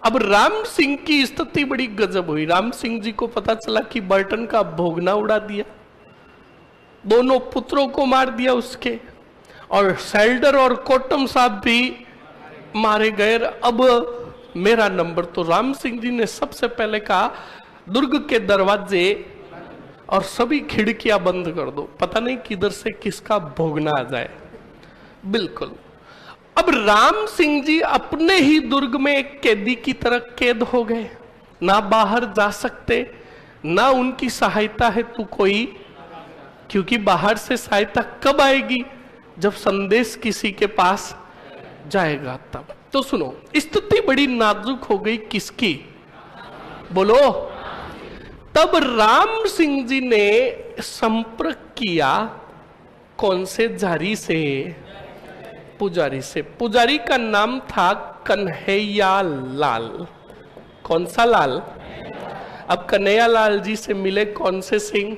अब राम सिंह की स्थिति बड़ी गजब हुई। राम सिंह जी को पता चला कि बर्टन का भोगना उड़ा दिया, दोनों पुत्रों को मार दिया उसके, और सेल्डर और कोटम साहब भी मारे गए। अब मेरा नंबर। तो राम सिंह जी ने सबसे पहले कहा दुर्ग के दरवाजे और सभी खिड़कियां बंद कर दो, पता नहीं किधर से किसका भोगना आ जाए। बिल्कुल। अब राम सिंह जी अपने ही दुर्ग में एक कैदी की तरह कैद हो गए, ना बाहर जा सकते, ना उनकी सहायता है तो कोई, क्योंकि बाहर से सहायता कब आएगी? जब संदेश किसी के पास जाएगा तब। तो सुनो, स्थिति बड़ी नाजुक हो गई किसकी? बोलो। तब राम सिंह जी ने संपर्क किया कौन से जारी से? पुजारी से। पुजारी का नाम था कन्हैया लाल। कौन सा लाल? अब कन्हैया लाल जी से मिले कौन से सिंह?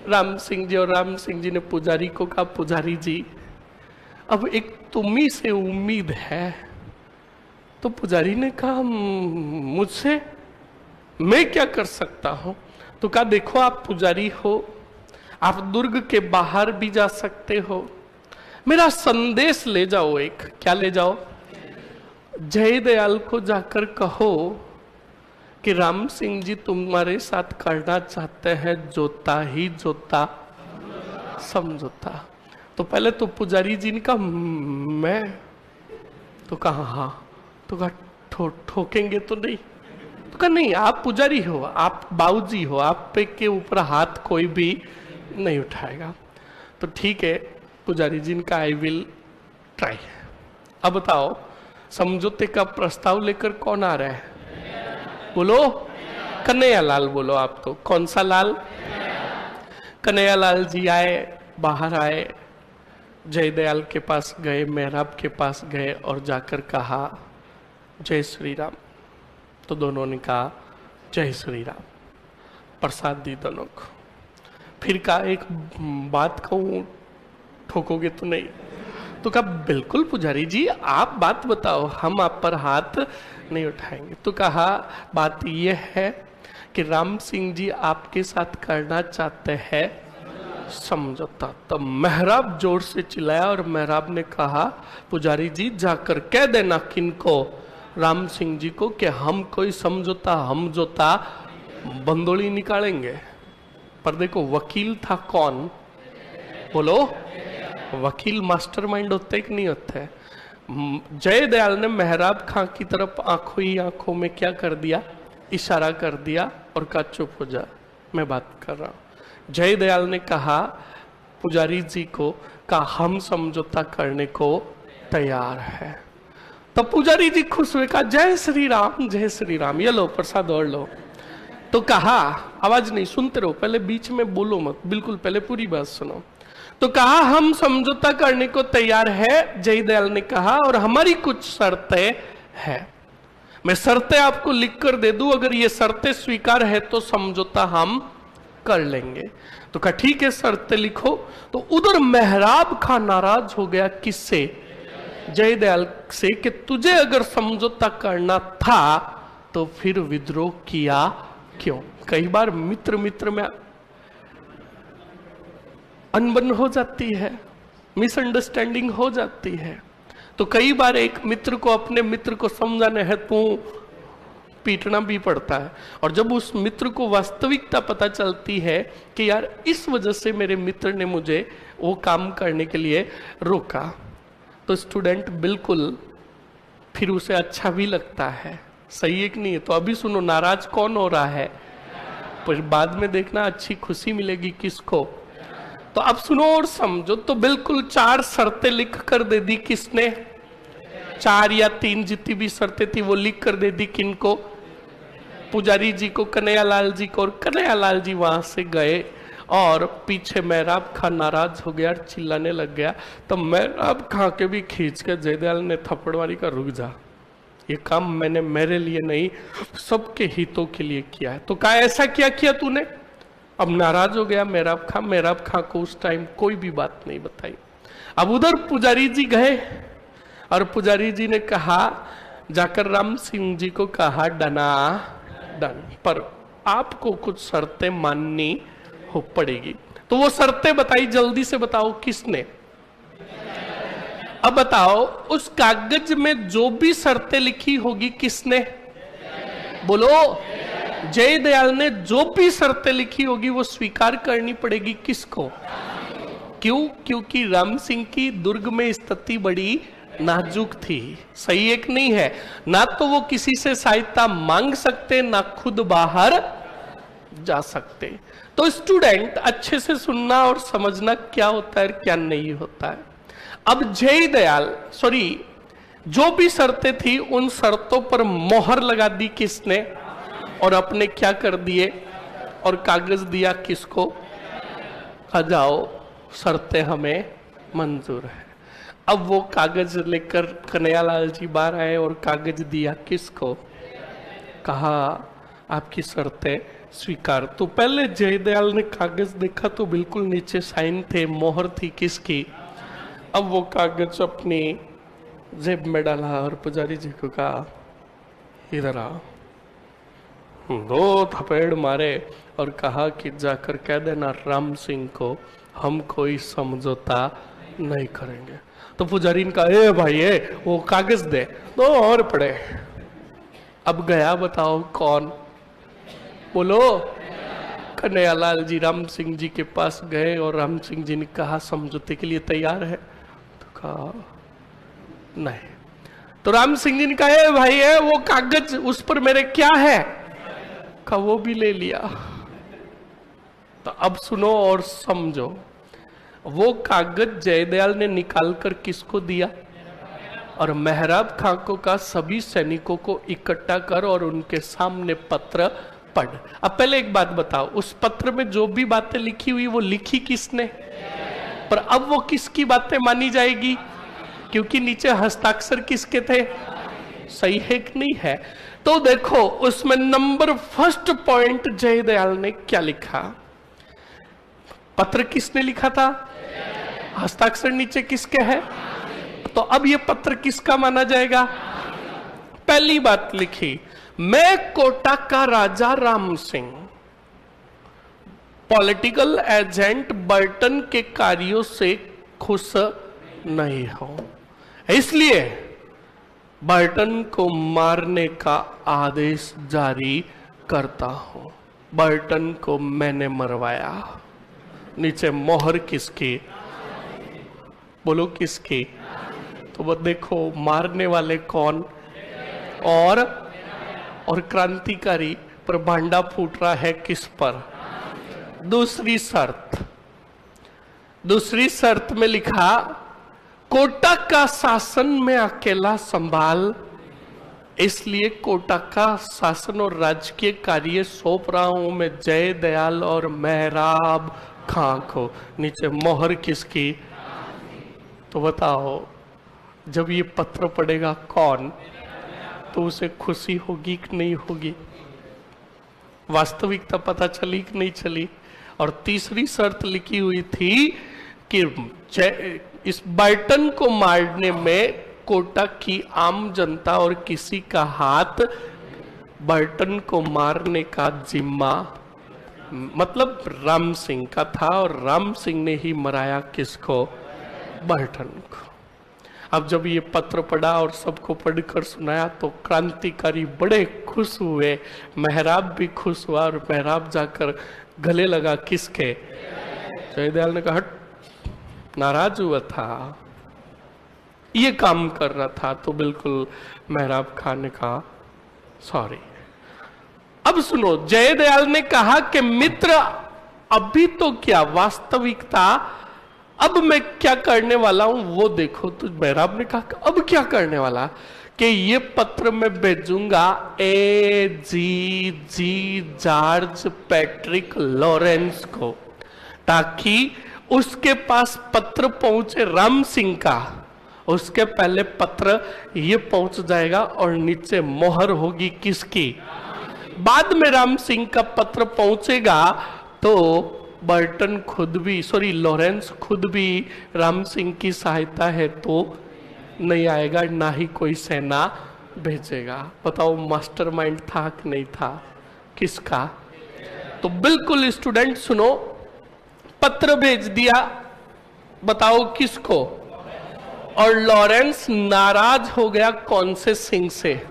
राम सिंह जी। और राम सिंह जी ने पुजारी को कहा, पुजारी जी अब एक तुम्ही से उम्मीद है। तो पुजारी ने कहा, मुझसे मैं क्या कर सकता हूं? तो कहा, देखो आप पुजारी हो, आप दुर्ग के बाहर भी जा सकते हो, मेरा संदेश ले जाओ। एक क्या ले जाओ? जय दयाल को जाकर कहो कि राम सिंह जी तुम्हारे साथ करना चाहते हैं जोता ही जोता समझौता। तो पहले तो पुजारी जी ने कहा, मैं तो कहा हाँ। तो कहा ठोकेंगे तो नहीं? तो कहा नहीं, आप पुजारी हो, आप बाबूजी हो, आप पे के ऊपर हाथ कोई भी नहीं उठाएगा। तो ठीक है, पुजारी जी का आई विल ट्राई। अब बताओ, समझौते का प्रस्ताव लेकर कौन आ रहा है? बोलो, कन्हैया लाल बोलो आप तो। कौन सा लाल? कन्हैया लाल जी आए, बाहर आए, जय दयाल के पास गए, मेहराब के पास गए और जाकर कहा जय श्री राम। तो दोनों ने कहा जय श्री राम, प्रसाद दी दोनों को। फिर कहा, एक बात कहूं, ठोकोगे तो नहीं? तो कहा बिल्कुल पुजारी जी, आप बात बताओ, हम आप पर हाथ नहीं उठाएंगे। तो कहा बात यह है कि राम सिंह जी आपके साथ करना चाहते हैं समझौता। तो मेहराब जोर से चिल्लाया और मेहराब ने कहा, पुजारी जी जाकर कह देना किनको? राम सिंह जी को, कि हम कोई समझौता हम जोता बंदोली निकालेंगे। पर देखो वकील था कौन? बोलो, वकील मास्टरमाइंड होते कि नहीं होते? जय दयाल ने मेहराब खां की तरफ आंखों ही आंखों में क्या कर दिया? इशारा कर दिया और कहा चुप हो जा, मैं बात कर रहा हूं। जय दयाल ने कहा पुजारी जी को, कहा हम समझौता करने को तैयार है। तब पुजारी जी खुश हुए, कहा जय श्री राम, जय श्री राम, ये लो प्रसाद और लो। तो कहा, आवाज नहीं, सुनते रहो, पहले बीच में बोलो मत, बिल्कुल पहले पूरी बात सुनो। तो कहा हम समझौता करने को तैयार है, जय दयाल ने कहा, और हमारी कुछ शर्तें हैं। मैं शर्तें आपको लिख कर दे दूं, अगर ये शर्तें स्वीकार है तो समझौता हम कर लेंगे। तो कहा ठीक है, शर्तें लिखो। तो उधर मेहराब खां नाराज हो गया, किससे? जय दयाल से, कि तुझे अगर समझौता करना था तो फिर विद्रोह किया क्यों? कई बार मित्र मित्र में अनबन हो जाती है, मिसअंडरस्टैंडिंग हो जाती है। तो कई बार एक मित्र को अपने मित्र को समझाने हेतु पीटना भी पड़ता है। और जब उस मित्र को वास्तविकता पता चलती है कि यार इस वजह से मेरे मित्र ने मुझे वो काम करने के लिए रोका, तो स्टूडेंट बिल्कुल फिर उसे अच्छा भी लगता है। सही है कि नहीं? तो अभी सुनो, नाराज कौन हो रहा है? पर बाद में देखना अच्छी खुशी मिलेगी किसको। तो अब सुनो और समझो। तो बिल्कुल 4 शर्तें लिख कर दे दी, किसने? 4 या 3 जितनी भी शर्तें थी वो लिख कर दे दी, किनको? पुजारी जी को, कन्हैया लाल जी को। और कन्हैया लाल जी वहां से गए और पीछे मेहराब खां नाराज हो गया, चिल्लाने लग गया। तो मेहराब खां के भी खींच के जय दयाल ने थप्पड़ मारी का, रुक जा, ये काम मैंने मेरे लिए नहीं सबके हितों के लिए किया है। तो कहा ऐसा क्या किया तूने? अब नाराज हो गया मेहराब खां। मेहराब खां को उस टाइम कोई भी बात नहीं बताई। अब उधर पुजारी जी गए और पुजारी जी ने कहा, जाकर राम सिंह जी को कहा डना डन, पर आपको कुछ शर्तें माननी हो पड़ेगी। तो वो शर्तें बताई, जल्दी से बताओ किसने? अब बताओ, उस कागज में जो भी शर्तें लिखी होगी किसने? बोलो, जय दयाल ने जो भी शर्तें लिखी होगी वो स्वीकार करनी पड़ेगी किसको? क्यों? क्योंकि राम सिंह की दुर्ग में स्थिति बड़ी नाजुक थी। सही एक नहीं है? ना तो वो किसी से सहायता मांग सकते, ना खुद बाहर जा सकते। तो स्टूडेंट अच्छे से सुनना और समझना क्या होता है क्या नहीं होता है। अब जय दयाल, सॉरी, जो भी शर्तें थी उन शर्तों पर मोहर लगा दी किसने? और अपने क्या कर दिए? और कागज दिया किसको? आ जाओ, शर्तें हमें मंजूर है। अब वो कागज लेकर कन्हैया लाल जी बाहर आए और कागज दिया किसको? कहा आपकी शर्तें स्वीकार। तो पहले जयदयाल ने कागज देखा तो बिल्कुल नीचे साइन थे, मोहर थी किसकी। अब वो कागज अपनी जेब में डाला और पुजारी जी को कहा इधर आ। 2 थपेड़ मारे और कहा कि जाकर कह देना राम सिंह को हम कोई समझौता नहीं करेंगे। तो पुजारी ने कहा ए भाई वो कागज दे, 2 और पड़े। अब गया बताओ कौन, बोलो। कन्हैयालाल जी राम सिंह जी के पास गए और राम सिंह जी ने कहा समझौते के लिए तैयार है, तो कहा नहीं। तो राम सिंह जी ने कहा ए भाई वो कागज उस पर मेरे क्या है, कहा वो भी ले लिया। तो अब सुनो और समझो, वो कागज जयदयाल ने निकाल कर किसको दिया, और मेहराब खां को कहा सभी सैनिकों को इकट्ठा कर और उनके सामने पत्र पढ़। अब पहले एक बात बताओ, उस पत्र में जो भी बातें लिखी हुई वो लिखी किसने, पर अब वो किसकी बातें मानी जाएगी, क्योंकि नीचे हस्ताक्षर किसके थे, सही है कि नहीं है। तो देखो उसमें नंबर फर्स्ट पॉइंट जयदयाल ने क्या लिखा, पत्र किसने लिखा था, हस्ताक्षर नीचे किसके है, तो अब ये पत्र किसका माना जाएगा। पहली बात लिखी, मैं कोटा का राजा Ram Singh political agent Burton के कार्यों से खुश नहीं हूं, इसलिए बर्टन को मारने का आदेश जारी करता हूं। बर्टन को मैंने मरवाया। नीचे मोहर किसकी, बोलो किसकी। तो वो देखो मारने वाले कौन, और क्रांतिकारी पर भांडा फूट रहा है किस पर। दूसरी शर्त में लिखा कोटा का शासन में अकेला संभाल, इसलिए कोटा का शासन और राजकीय कार्य सौंप रहा हूं मैं जयदयाल और मेहराब खां को। नीचे मोहर किसकी। तो बताओ जब ये पत्र पढ़ेगा कौन, तो उसे खुशी होगी कि नहीं होगी, वास्तविकता पता चली कि नहीं चली। और तीसरी शर्त लिखी हुई थी कि इस बर्टन को मारने में कोटा की आम जनता और किसी का हाथ, बर्टन को मारने का जिम्मा मतलब राम सिंह का था, और राम सिंह ने ही मराया किसको, बर्टन को। अब जब ये पत्र पढ़ा और सबको पढ़कर सुनाया तो क्रांतिकारी बड़े खुश हुए, मेहराब भी खुश हुआ, और मेहराब जाकर गले लगा किसके, जयदयाल ने कहा हट, नाराज हुआ था, ये काम कर रहा था। तो बिल्कुल मेहराब खान ने कहा सॉरी। अब सुनो, जयदयाल ने कहा कि मित्र अभी तो क्या, वास्तविकता अब मैं क्या करने वाला हूं वो देखो। तो मेहराब ने कहा अब क्या करने वाला, कि ये पत्र मैं भेजूंगा जी जॉर्ज पैट्रिक लॉरेंस को, ताकि उसके पास पत्र पहुंचे राम सिंह का, उसके पहले पत्र ये पहुंच जाएगा और नीचे मोहर होगी किसकी। बाद में राम सिंह का पत्र पहुंचेगा तो बर्टन खुद भी, लॉरेंस खुद भी राम सिंह की सहायता है तो नहीं आएगा, ना ही कोई सेना भेजेगा। बताओ मास्टरमाइंड था कि नहीं था, किसका। तो बिल्कुल स्टूडेंट सुनो, पत्र भेज दिया, बताओ किसको, और लॉरेंस नाराज हो गया कौन से सिंह से,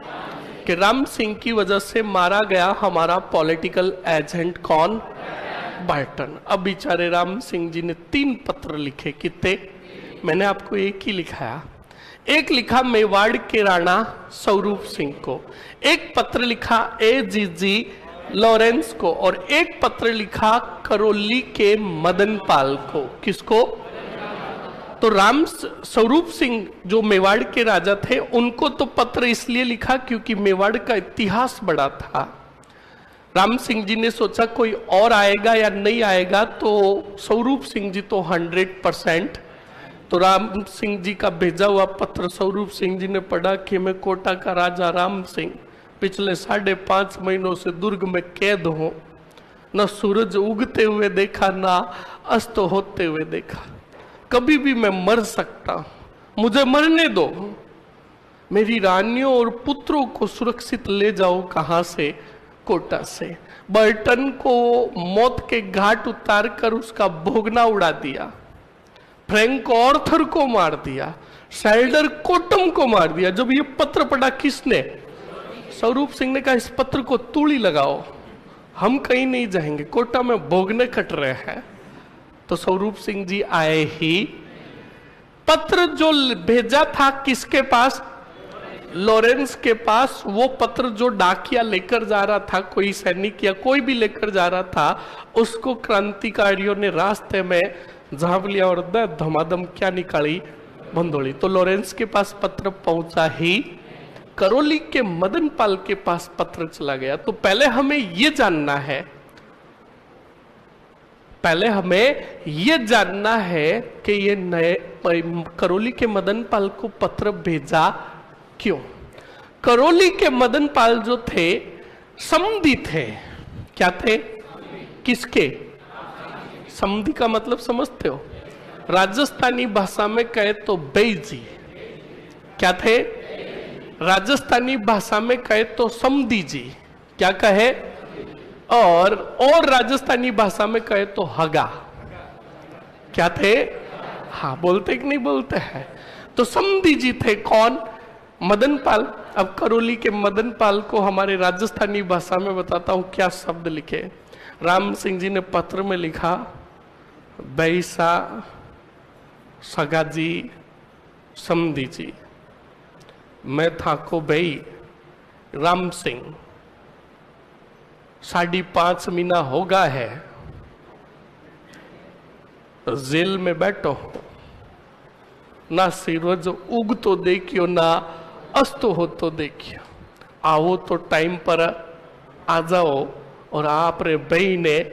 कि राम सिंह की वजह से मारा गया हमारा पॉलिटिकल एजेंट कौन, बर्टन। अब बेचारे राम सिंह जी ने 3 पत्र लिखे, कितने, मैंने आपको एक ही लिखाया। एक लिखा मेवाड़ के राणा स्वरूप सिंह को, एक पत्र लिखा जी लॉरेंस को, और एक पत्र लिखा करौली के मदन पाल को। किसको, तो राम स्वरूप सिंह जो मेवाड़ के राजा थे उनको तो पत्र इसलिए लिखा क्योंकि मेवाड़ का इतिहास बड़ा था। राम सिंह जी ने सोचा कोई और आएगा या नहीं आएगा, तो स्वरूप सिंह जी तो 100%, तो राम सिंह जी का भेजा हुआ पत्र स्वरूप सिंह जी ने पढ़ा कि मैं कोटा का राजा राम सिंह पिछले 5.5 महीनों से दुर्ग में कैद हूं, न सूरज उगते हुए देखा, ना अस्त होते हुए देखा। कभी भी मैं मर सकता हूं, मुझे मरने दो। मेरी रानियों और पुत्रों को सुरक्षित ले जाओ। कहां से? कोटा से। बर्टन को मौत के घाट उतार कर उसका भोगना उड़ा दिया, फ्रैंक ऑर्थर को मार दिया, शैल्डर कोटम को मार दिया। जब ये पत्र पढ़ा किसने? स्वरूप सिंह ने कहा इस पत्र को तूड़ी लगाओ, हम कहीं नहीं जाएंगे, कोटा में भोगने कट रहे हैं। तो स्वरूप सिंह जी आए ही। पत्र जो भेजा था किसके पास? लॉरेंस के पास। वो पत्र जो डाकिया लेकर जा रहा था, कोई सैनिक या कोई भी लेकर जा रहा था, उसको क्रांतिकारियों ने रास्ते में झाँप लिया और धमाधम क्या निकाली? भंदोली। तो लॉरेंस के पास पत्र पहुंचा ही, करौली के मदनपाल के पास पत्र चला गया। तो पहले हमें यह जानना है, कि ये नए करौली के मदनपाल को पत्र भेजा क्यों? करौली के मदनपाल जो थे समधी थे। क्या थे? किसके? समधी का मतलब समझते हो? राजस्थानी भाषा में कहे तो बेईजी। क्या थे? राजस्थानी भाषा में कहे तो समधी जी। क्या कहे? और राजस्थानी भाषा में कहे तो हगा। क्या थे? हाँ, बोलते कि नहीं बोलते हैं? तो समधी जी थे। कौन? मदनपाल। अब करौली के मदनपाल को हमारे राजस्थानी भाषा में बताता हूं क्या शब्द लिखे। राम सिंह जी ने पत्र में लिखा, बैसा सगा जी, समधी जी, मैं था को भाई राम सिंह, 5.5 महीना होगा है जेल में बैठो, ना सूरज उग तो देखियो, ना अस्त हो तो देखियो। आओ तो टाइम पर आ जाओ और आप रे भाई ने,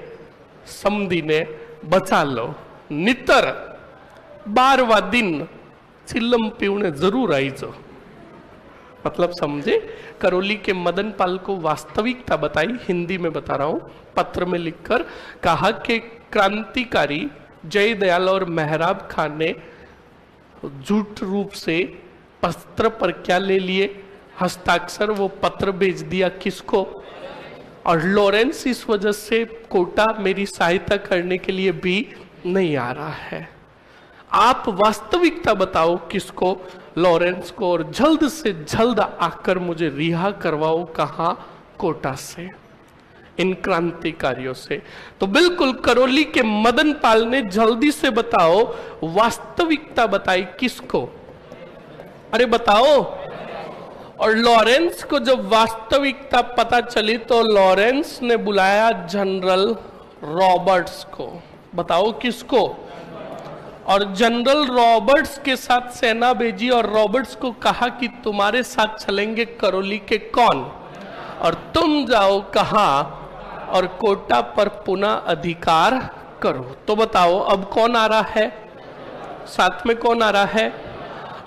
समधी ने बचा लो। नितर 12वां दिन चिल्लम पीवने जरूर आई जो। मतलब समझे? करौली के मदनपाल को वास्तविकता बताई, हिंदी में बता रहा हूं, पत्र में लिखकर कहा कि क्रांतिकारी जयदयाल और मेहराब खान ने झूठ रूप से पत्र पर क्या ले लिए? हस्ताक्षर। वो पत्र भेज दिया किसको? और लॉरेंस इस वजह से कोटा मेरी सहायता करने के लिए भी नहीं आ रहा है। आप वास्तविकता बताओ किसको? लॉरेंस को। और जल्द से जल्द आकर मुझे रिहा करवाओ। कहां? कोटा से, इन क्रांतिकारियों से। तो बिल्कुल करौली के मदनपाल ने जल्दी से बताओ, वास्तविकता बताई किसको? अरे बताओ। और लॉरेंस को जब वास्तविकता पता चली तो लॉरेंस ने बुलाया जनरल रॉबर्ट्स को। बताओ किसको? और जनरल रॉबर्ट्स के साथ सेना भेजी और रॉबर्ट्स को कहा कि तुम्हारे साथ चलेंगे करौली के कौन, और तुम जाओ कहां? और कोटा पर पुनः अधिकार करो। तो बताओ अब कौन आ रहा है? साथ में कौन आ रहा है?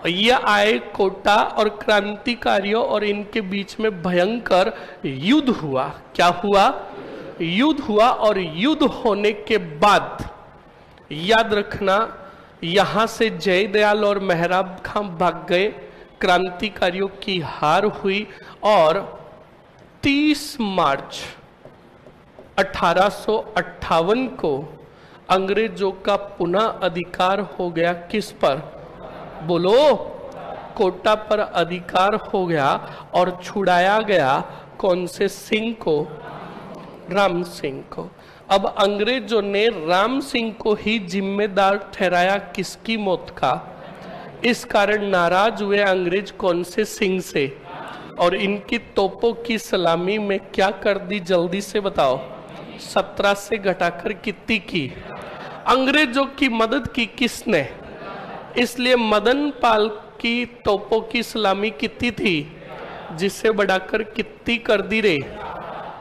ये आए कोटा, और क्रांतिकारियों और इनके बीच में भयंकर युद्ध हुआ। क्या हुआ? युद्ध हुआ। और युद्ध होने के बाद याद रखना, यहां से जयदयाल और मेहराब खां भाग गए, क्रांतिकारियों की हार हुई, और 30 मार्च 1858 को अंग्रेजों का पुनः अधिकार हो गया। किस पर? बोलो। कोटा पर अधिकार हो गया और छुड़ाया गया कौन से सिंह को? राम सिंह को। अब अंग्रेजों ने राम सिंह को ही जिम्मेदार ठहराया किसकी मौत का? इस कारण नाराज हुए अंग्रेज कौन से सिंह से, और इनकी तोपों की सलामी में क्या कर दी? जल्दी से बताओ। 17 से घटाकर कितनी की? अंग्रेजों की मदद की किसने? इसलिए मदनपाल की तोपों की सलामी कितनी थी, जिससे बढ़ाकर कितनी कर दी रे?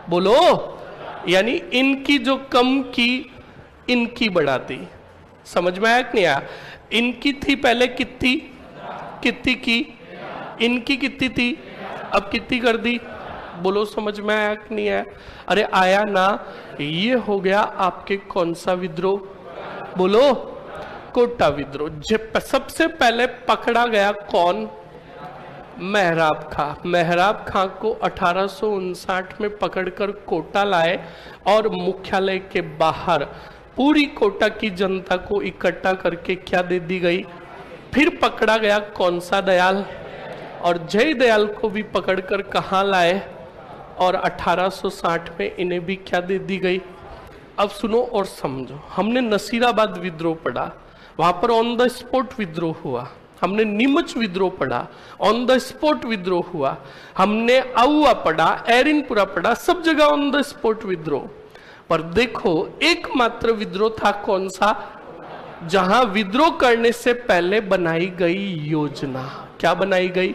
बोलो। यानी इनकी जो कम की, इनकी बढ़ा दी। समझ में आया कि नहीं आया? इनकी थी पहले कितनी, कितनी की? इनकी कितनी थी, अब कितनी कर दी? बोलो समझ में आया कि नहीं आया? अरे आया ना। ये हो गया आपके कौन सा विद्रोह? बोलो, कोटा विद्रोह। सबसे पहले पकड़ा गया कौन? मेहराब खां। मेहराब खां को 1859 में पकड़कर कोटा लाए और मुख्यालय के बाहर पूरी कोटा की जनता को इकट्ठा करके क्या दे दी गई? फिर पकड़ा गया कौन सा? दयाल। और जय दयाल को भी पकड़कर कहाँ लाए? और 1860 में इन्हें भी क्या दे दी गई? अब सुनो और समझो। हमने नसीराबाद विद्रोह पढ़ा, वहां पर ऑन द स्पॉट विद्रोह हुआ। हमने नीमच विद्रोह पढ़ा, ऑन द स्पॉट विद्रोह हुआ। हमने आउआ पढ़ा, एरिनपुरा पढ़ा, सब जगह ऑन द स्पॉट विद्रोह। पर देखो, एकमात्र विद्रोह था कौन सा? जहां विद्रोह करने से पहले बनाई गई योजना। क्या बनाई गई?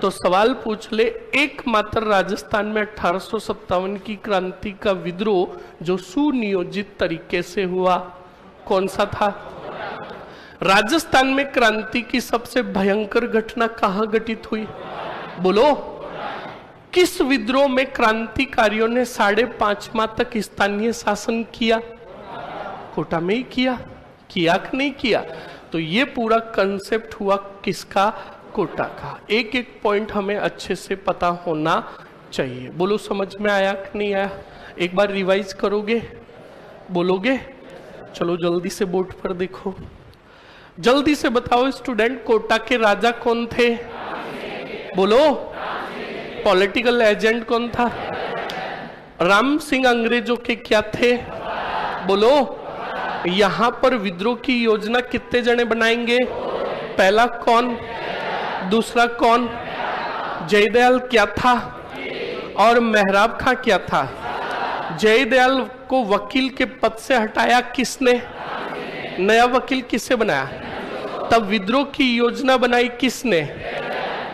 तो सवाल पूछ ले, एकमात्र राजस्थान में 1857 की क्रांति का विद्रोह जो सुनियोजित तरीके से हुआ, कौन सा था? राजस्थान में क्रांति की सबसे भयंकर घटना कहां घटित हुई? बोलो, किस विद्रोह में क्रांतिकारियों ने 5.5 माह तक स्थानीय शासन किया? कोटा में ही किया कि नहीं किया? तो ये पूरा कंसेप्ट हुआ किसका? कोटा का। एक एक पॉइंट हमें अच्छे से पता होना चाहिए। बोलो समझ में आया कि नहीं आया? एक बार रिवाइज करोगे? बोलोगे? चलो जल्दी से बोर्ड पर देखो, जल्दी से बताओ स्टूडेंट, कोटा के राजा कौन थे? बोलो। पॉलिटिकल एजेंट कौन था? राम सिंह अंग्रेजों के क्या थे? बोलो। यहां पर विद्रोह की योजना कितने जने बनाएंगे? पहला कौन? दूसरा कौन? जयदयाल क्या था? और मेहराब खां क्या था? जयदयाल को वकील के पद से हटाया किसने? नया वकील किसे बनाया? तब विद्रोह की योजना बनाई किसने?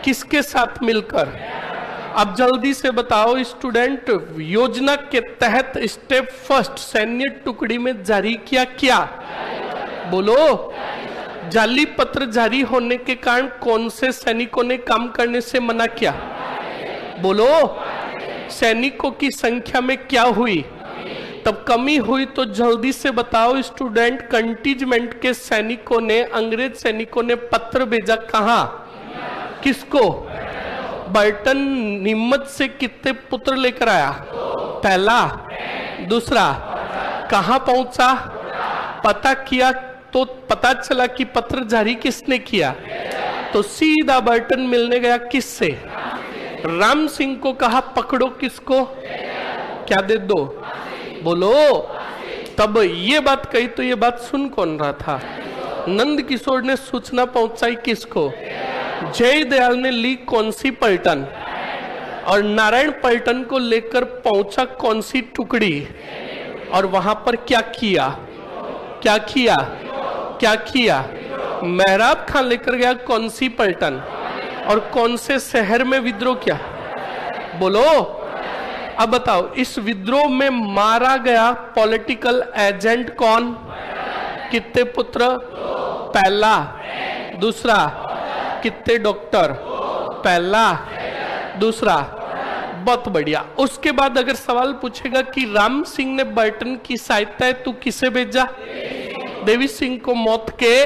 किसके साथ मिलकर? अब जल्दी से बताओ स्टूडेंट, योजना के तहत स्टेप फर्स्ट सैन्य टुकड़ी में जारी किया क्या? बोलो। जाली पत्र जारी होने के कारण कौन से सैनिकों ने काम करने से मना किया? बोलो। सैनिकों की संख्या में क्या हुई? तब कमी हुई। तो जल्दी से बताओ स्टूडेंट, कंटीजमेंट के सैनिकों ने, अंग्रेज सैनिकों ने पत्र भेजा कहां? किसको? बर्टन। नीमच से कितने पुत्र लेकर आया? पहला। दूसरा कहां पहुंचा? पता किया तो पता चला कि पत्र जारी किसने किया? तो सीधा बर्टन मिलने गया किससे? राम सिंह को कहा पकड़ो। किसको? क्या दे दो? बोलो। तब ये बात कही तो ये बात सुन कौन रहा था? नंद किशोर ने सूचना पहुंचाई किसको? जयदयाल ने ली कौन सी पलटन? और नारायण पलटन को लेकर पहुंचा कौन सी टुकड़ी? और वहां पर क्या किया? क्या किया? क्या किया? मेहराब खां लेकर गया कौन सी पलटन? और कौन से शहर में विद्रोह किया? बोलो। अब बताओ, इस विद्रोह में मारा गया पॉलिटिकल एजेंट कौन? कितने पुत्र? पहला। दूसरा कितने डॉक्टर? पहला। दूसरा। बहुत बढ़िया। उसके बाद अगर सवाल पूछेगा कि राम सिंह ने बर्टन की सहायता तू किसे भेजा? देवी सिंह को मौत के।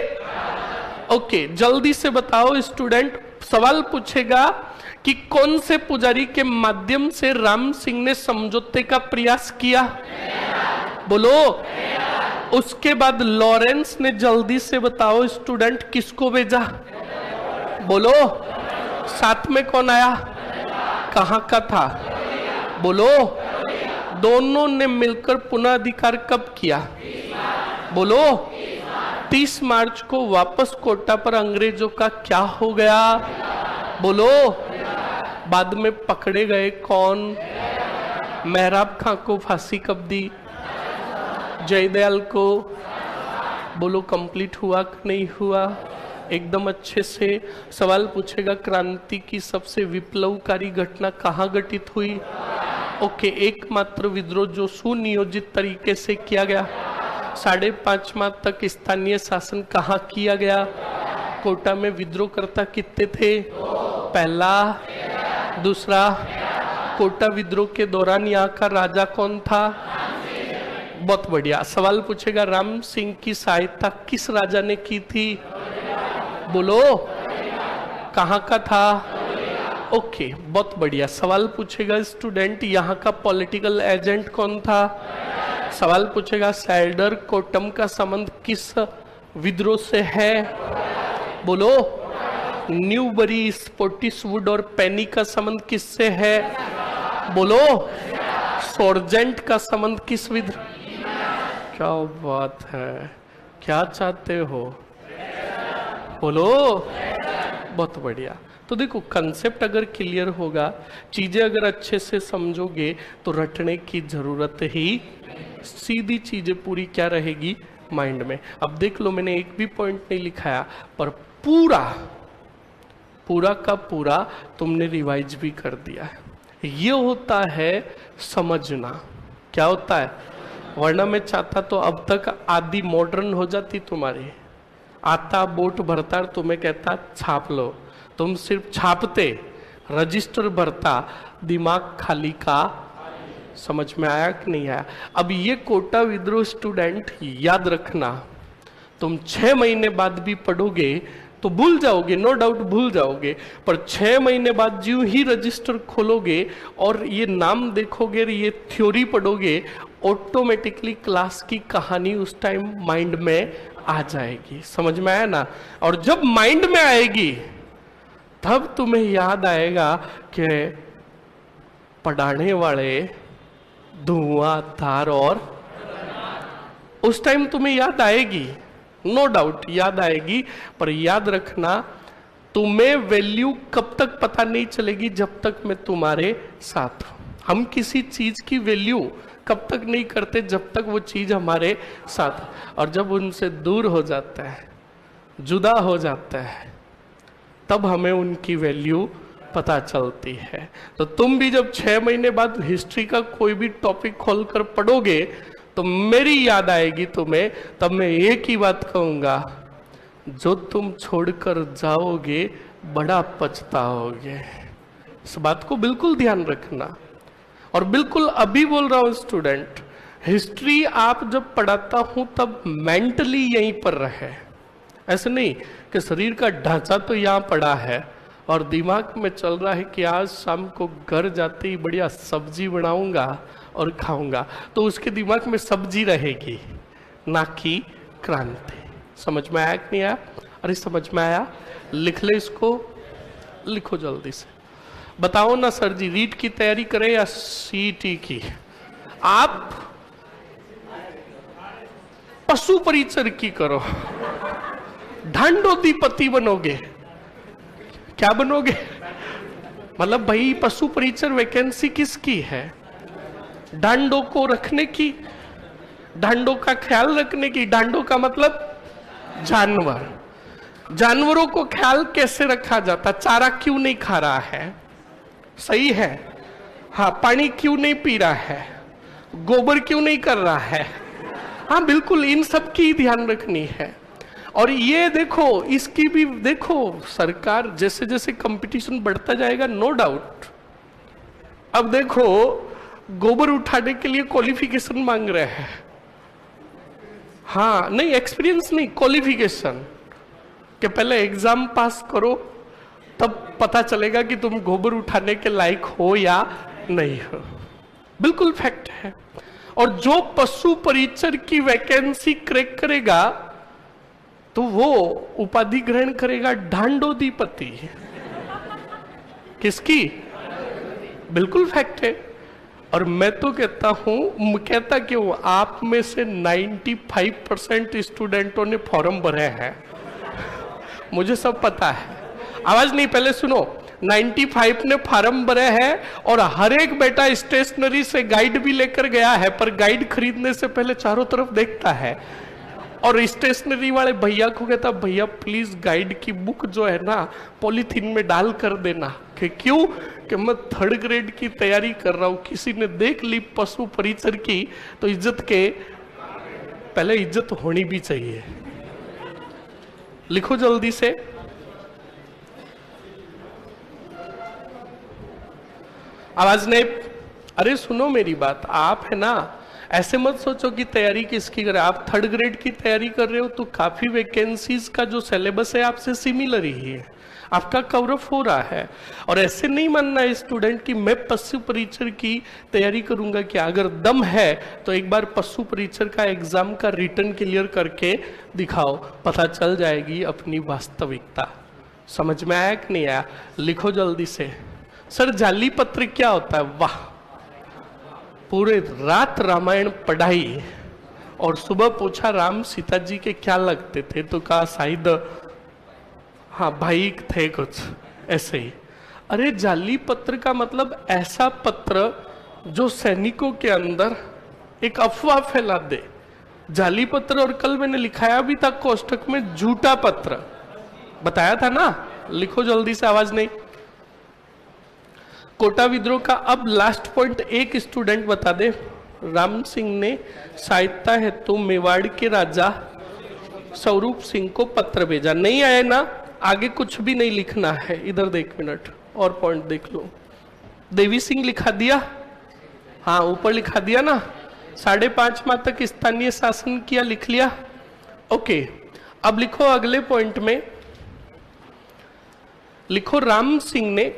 ओके, जल्दी से बताओ स्टूडेंट, सवाल पूछेगा कि कौन से पुजारी के माध्यम से राम सिंह ने समझौते का प्रयास किया? बोलो। उसके बाद लॉरेंस ने, जल्दी से बताओ स्टूडेंट, किसको भेजा? बोलो। साथ में कौन आया? कहां का था? बोलो। दोनों ने मिलकर पुनः अधिकार कब किया? बोलो। 30 मार्च को वापस कोटा पर अंग्रेजों का क्या हो गया? बोलो। बाद में पकड़े गए कौन? मेहराब खां को फांसी कब दी? जयदयाल को। बोलो, कंप्लीट हुआ कि नहीं हुआ? एकदम अच्छे से। सवाल पूछेगा क्रांति की सबसे विप्लवकारी घटना कहाँ घटित हुई? ओके, एकमात्र विद्रोह जो सुनियोजित तरीके से किया गया। 5.5 माह तक स्थानीय शासन कहाँ किया गया? कोटा में। विद्रोह करता कितने थे? पहला। दूसरा कोटा विद्रोह के दौरान यहाँ का राजा कौन था? बहुत बढ़िया। सवाल पूछेगा राम सिंह की सहायता किस राजा ने की थी? बोलो, कहाँ का था? ओके, बहुत बढ़िया। सवाल पूछेगा स्टूडेंट यहाँ का पॉलिटिकल एजेंट कौन था? सवाल पूछेगा सैडर कोटम का संबंध किस विद्रोह से है? बोलो, न्यूबरी, स्पोर्टिसवुड और पेनी का संबंध किससे है? बोलो, सोर्जेंट का संबंध किस विद्रोह? क्या बात है, क्या चाहते हो? बोलो, बहुत बढ़िया। तो देखो, कंसेप्ट अगर क्लियर होगा, चीजें अगर अच्छे से समझोगे तो रटने की जरूरत ही, सीधी चीजें पूरी क्या रहेगी माइंड में। अब देख लो, मैंने एक भी पॉइंट नहीं लिखाया, पर पूरा का पूरा तुमने रिवाइज भी कर दिया है। ये होता है समझना। क्या होता है? वरना मैं चाहता तो अब तक आदि मॉडर्न हो जाती तुम्हारी। आता बोट भरता, तुम्हें कहता छाप लो, तुम सिर्फ छापते, रजिस्टर भरता, दिमाग खाली का। समझ में आया कि नहीं आया? अब ये कोटा विद्रोह स्टूडेंट याद रखना, तुम 6 महीने बाद भी पढ़ोगे तो भूल जाओगे, नो डाउट भूल जाओगे, पर 6 महीने बाद जो ही रजिस्टर खोलोगे और ये नाम देखोगे, ये थ्योरी पढ़ोगे, ऑटोमेटिकली क्लास की कहानी उस टाइम माइंड में आ जाएगी। समझ में आया ना? और जब माइंड में आएगी तब तुम्हें याद आएगा कि पढ़ाने वाले धुआं धार, और उस टाइम तुम्हें याद आएगी, नो डाउट याद आएगी। पर याद रखना, तुम्हें वैल्यू कब तक पता नहीं चलेगी जब तक मैं तुम्हारे साथ हूं। हम किसी चीज की वैल्यू कब तक नहीं करते जब तक वो चीज हमारे साथ, और जब उनसे दूर हो जाता है, जुदा हो जाता है, तब हमें उनकी वैल्यू पता चलती है। तो तुम भी जब 6 महीने बाद हिस्ट्री का कोई भी टॉपिक खोलकर पढ़ोगे तो मेरी याद आएगी तुम्हें, तब मैं एक ही बात कहूंगा, जो तुम छोड़कर जाओगे बड़ा पछताओगे। इस बात को बिल्कुल ध्यान रखना। और बिल्कुल अभी बोल रहा हूं स्टूडेंट, हिस्ट्री आप जब पढ़ाता हूं तब मेंटली यहीं पर रहे। ऐसे नहीं कि शरीर का ढांचा तो यहाँ पड़ा है और दिमाग में चल रहा है कि आज शाम को घर जाते ही बढ़िया सब्जी बनाऊंगा और खाऊंगा, तो उसके दिमाग में सब्जी रहेगी, ना कि क्रांति। समझ में आया कि नहीं आया? अरे समझ में आया? लिख ले इसको, लिखो जल्दी से। बताओ ना सर जी, रीट की तैयारी करें या सीटी की? आप पशु परिचर की करो, ढांडोदीपति बनोगे। क्या बनोगे? मतलब भाई पशु परिचर वैकेंसी किसकी है? डांडों को रखने की, डांडों का ख्याल रखने की। डांडों का मतलब जानवर। जानवरों को ख्याल कैसे रखा जाता? चारा क्यों नहीं खा रहा है? सही है। हाँ, पानी क्यों नहीं पी रहा है? गोबर क्यों नहीं कर रहा है? हाँ बिल्कुल, इन सब की ध्यान रखनी है। और ये देखो, इसकी भी देखो, सरकार जैसे जैसे कंपटीशन बढ़ता जाएगा, नो डाउट। अब देखो, गोबर उठाने के लिए क्वालिफिकेशन मांग रहे हैं। हाँ, नहीं एक्सपीरियंस नहीं, क्वालिफिकेशन, कि पहले एग्जाम पास करो तब पता चलेगा कि तुम गोबर उठाने के लायक हो या नहीं हो। बिल्कुल फैक्ट है। और जो पशु परिचर की वैकेंसी क्रैक करेगा तो वो उपाधि ग्रहण करेगा ढांडोदीपति। किसकी? बिल्कुल फैक्ट है। और मैं तो कहता हूं, कहता क्यों, आप में से 95% स्टूडेंटों ने फॉर्म भरे हैं, मुझे सब पता है। आवाज नहीं, पहले सुनो। 95 ने फॉर्म भरे हैं और हर एक बेटा स्टेशनरी से गाइड भी लेकर गया है, पर गाइड खरीदने से पहले चारों तरफ देखता है और स्टेशनरी वाले भैया को कहता, भैया प्लीज गाइड की बुक जो है ना पॉलीथीन में डाल कर देना। कि क्यों? कि मैं 3rd ग्रेड की तैयारी कर रहा हूं, किसी ने देख ली पशु परिचर की तो इज्जत के पहले इज्जत होनी भी चाहिए। लिखो जल्दी से। आवाज नहीं। अरे सुनो मेरी बात, आप है ना, ऐसे मत सोचो कि तैयारी किसकी कर रहे हो। आप थर्ड ग्रेड की तैयारी कर रहे हो तो काफी वैकेंसीज का जो सिलेबस है आपसे सिमिलर ही है, आपका कवर अप हो रहा है। और ऐसे नहीं मानना है स्टूडेंट कि मैं पशु परीक्षर की तैयारी करूंगा। क्या अगर दम है तो एक बार पशु परीक्षर का एग्जाम का रिटर्न क्लियर करके दिखाओ, पता चल जाएगी अपनी वास्तविकता। समझ में आया कि नहीं आया? लिखो जल्दी से। सर जाली पत्र क्या होता है? वाह, पूरे रात रामायण पढ़ाई और सुबह पूछा राम सीता जी के क्या लगते थे, तो कहा शायद हाँ भाई थे कुछ ऐसे ही। अरे जाली पत्र का मतलब ऐसा पत्र जो सैनिकों के अंदर एक अफवाह फैला दे, जाली पत्र। और कल मैंने लिखाया भी था कोष्टक में झूठा पत्र, बताया था ना। लिखो जल्दी से, आवाज नहीं। कोटा विद्रोह का अब लास्ट पॉइंट एक स्टूडेंट बता दे। राम सिंह ने सहायता हेतु मेवाड़ के राजा स्वरूप सिंह को पत्र भेजा। नहीं आया ना, आगे कुछ भी नहीं लिखना है। इधर देख मिनट और पॉइंट देख लो। देवी सिंह लिखा दिया, हाँ ऊपर लिखा दिया ना। 5.5 माह तक स्थानीय शासन किया, लिख लिया। ओके, अब लिखो अगले पॉइंट में, लिखो राम सिंह ने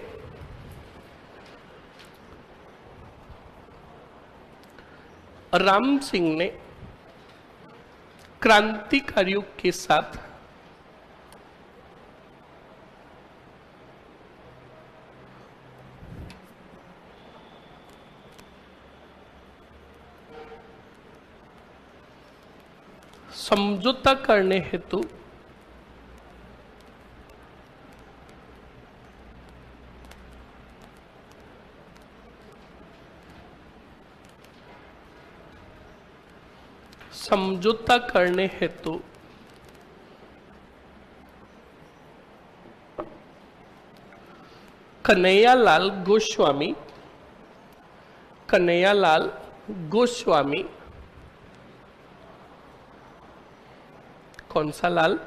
क्रांतिकारियों के साथ समझौता करने हेतु कन्हैयालाल गोस्वामी, कौन सा लाल?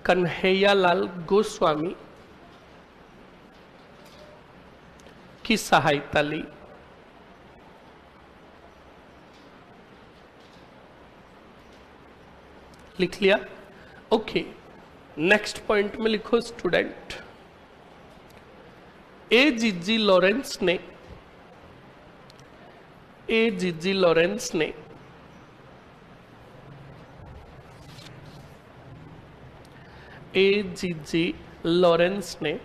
कन्हैयालाल गोस्वामी की सहायता ली। लिख लिया? ओके, नेक्स्ट पॉइंट में लिखो स्टूडेंट, ए जी लॉरेंस ने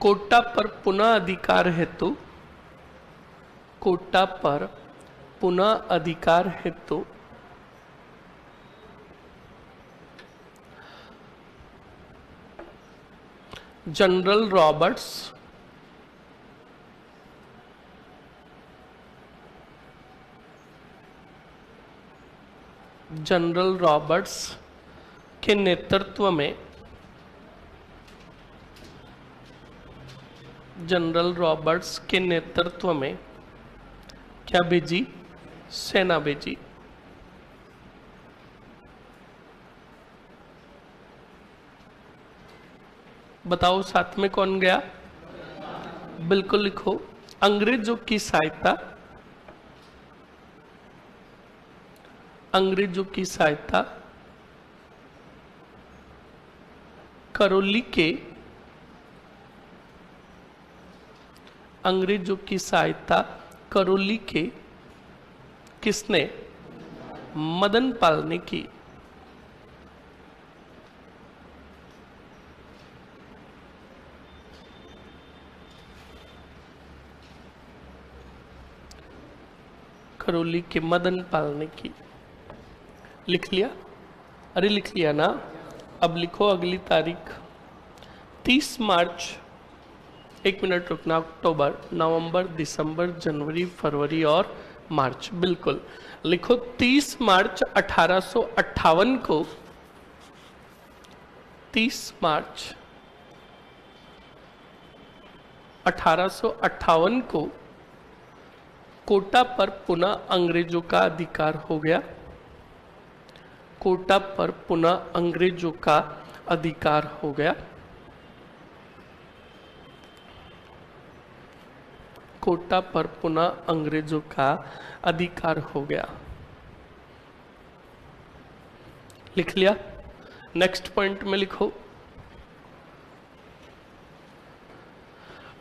कोटा पर पुनः अधिकार हेतु जनरल रॉबर्ट्स के नेतृत्व में क्या भेजी? सेना भेजी। बताओ साथ में कौन गया? बिल्कुल लिखो, अंग्रेजों की सहायता करौली के किसने? मदन पाल ने की। करौली के मदन पाल ने की। लिख लिया? अरे लिख लिया ना। अब लिखो अगली तारीख 30 मार्च, एक मिनट रुकना, अक्टूबर, नवंबर, दिसंबर, जनवरी, फरवरी और मार्च। बिल्कुल लिखो 30 मार्च 1858 को, 30 मार्च 1858 को कोटा पर पुनः अंग्रेजों का अधिकार हो गया। कोटा पर पुनः अंग्रेजों का अधिकार हो गया। कोटा पर पुनः अंग्रेजों का अधिकार हो गया। लिख लिया। नेक्स्ट पॉइंट में लिखो,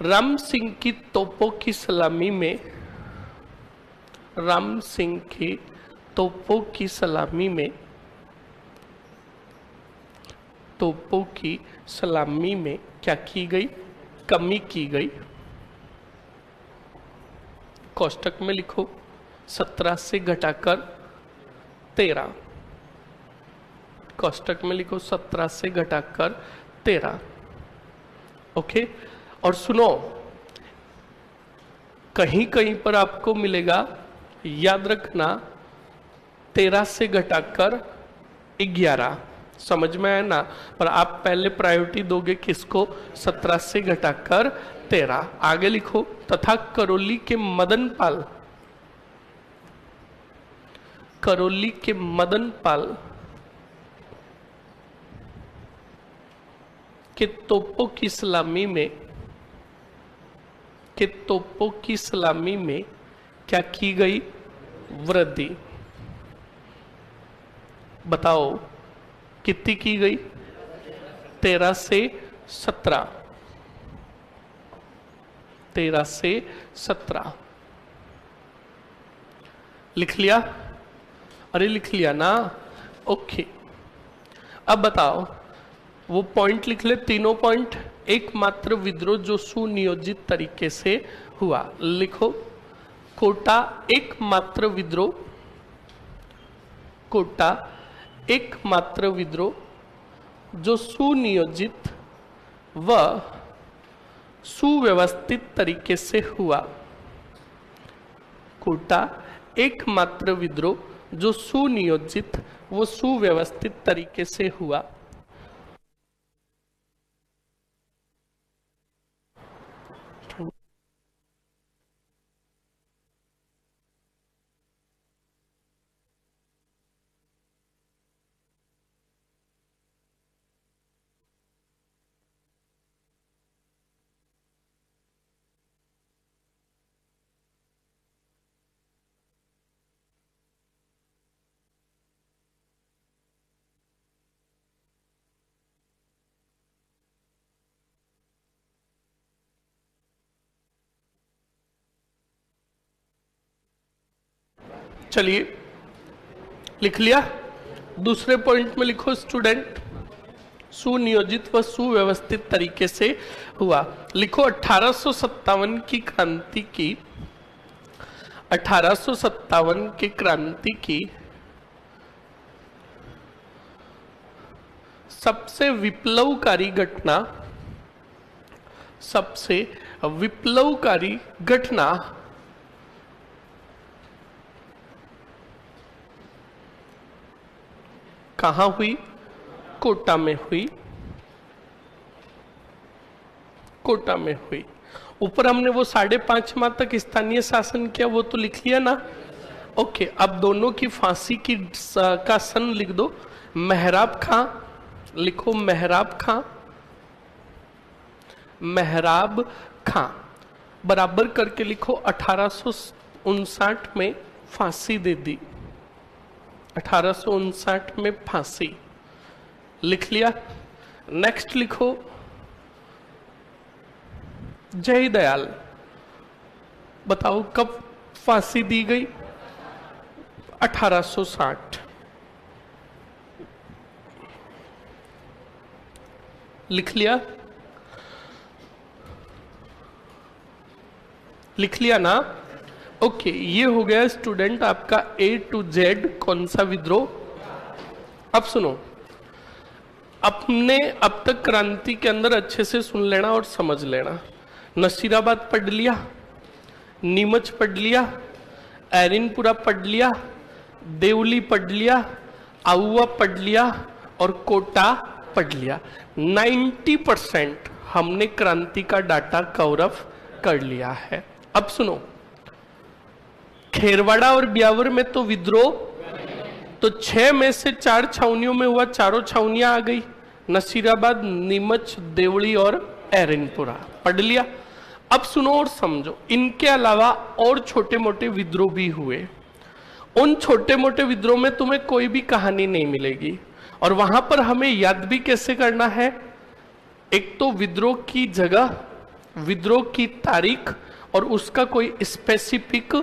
राम सिंह की तोपों की सलामी में, राम सिंह की तोपों की सलामी में, तोपों की सलामी में क्या की गई? कमी की गई। कोष्टक में लिखो 17 से घटाकर 13, कोष्टक में लिखो 17 से घटाकर 13। ओके, और सुनो, कहीं कहीं पर आपको मिलेगा, याद रखना, 13 से घटाकर 11, समझ में आया ना? पर आप पहले प्रायोरिटी दोगे किसको? 17 से घटाकर 13। आगे लिखो, तथा करौली के मदन पाल, करौली के मदन पाल के तोपों की सलामी में, के तोपों की सलामी में क्या की गई? वृद्धि। बताओ कितनी की गई? 13 से 17, 13 से 17। लिख लिया? अरे लिख लिया ना? ओके, अब बताओ, वो पॉइंट लिख ले, तीनों पॉइंट। एकमात्र विद्रोह जो सुनियोजित तरीके से हुआ, लिखो, कोटा एकमात्र विद्रोह, कोटा एकमात्र विद्रोह जो सुनियोजित व सुव्यवस्थित तरीके से हुआ। कोटा एकमात्र विद्रोह जो सुनियोजित व सुव्यवस्थित तरीके से हुआ। चलिए, लिख लिया? दूसरे पॉइंट में लिखो स्टूडेंट, सुनियोजित व सुव्यवस्थित तरीके से हुआ। लिखो 1857 की क्रांति की, 1857 की क्रांति की सबसे विप्लवकारी घटना, सबसे विप्लवकारी घटना कहां हुई? कोटा में हुई, कोटा में हुई। ऊपर हमने वो 5.5 माह तक स्थानीय शासन किया, वो तो लिख लिया ना? ओके, अब दोनों की फांसी की का सन लिख दो। मेहराब खां, लिखो मेहराब खां, मेहराब खां बराबर करके लिखो 1859 में फांसी दे दी, 1859 में फांसी। लिख लिया? नेक्स्ट लिखो जय दयाल, बताओ कब फांसी दी गई? 1860। लिख लिया? लिख लिया ना? ओके, ये हो गया स्टूडेंट आपका A to Z कौन सा विद्रोह। अब सुनो, अपने अब तक क्रांति के अंदर अच्छे से सुन लेना और समझ लेना। नसीराबाद पढ़ लिया, नीमच पढ़ लिया, एरिनपुरा पढ़ लिया, देवली पढ़ लिया, आउवा पढ़ लिया और कोटा पढ़ लिया। 90% हमने क्रांति का डाटा कवर कर लिया है। अब सुनो, खेरवाड़ा और ब्यावर में तो विद्रोह, तो 6 में से 4 छावनियों में हुआ, चारों छावनियां आ गई, नसीराबाद, नीमच, देवली और एरिनपुरा। पढ़ लिया? अब सुनो और समझो, इनके अलावा और छोटे मोटे विद्रोह भी हुए। उन छोटे मोटे विद्रोह में तुम्हें कोई भी कहानी नहीं मिलेगी, और वहां पर हमें याद भी कैसे करना है, एक तो विद्रोह की जगह, विद्रोह की तारीख, और उसका कोई स्पेसिफिक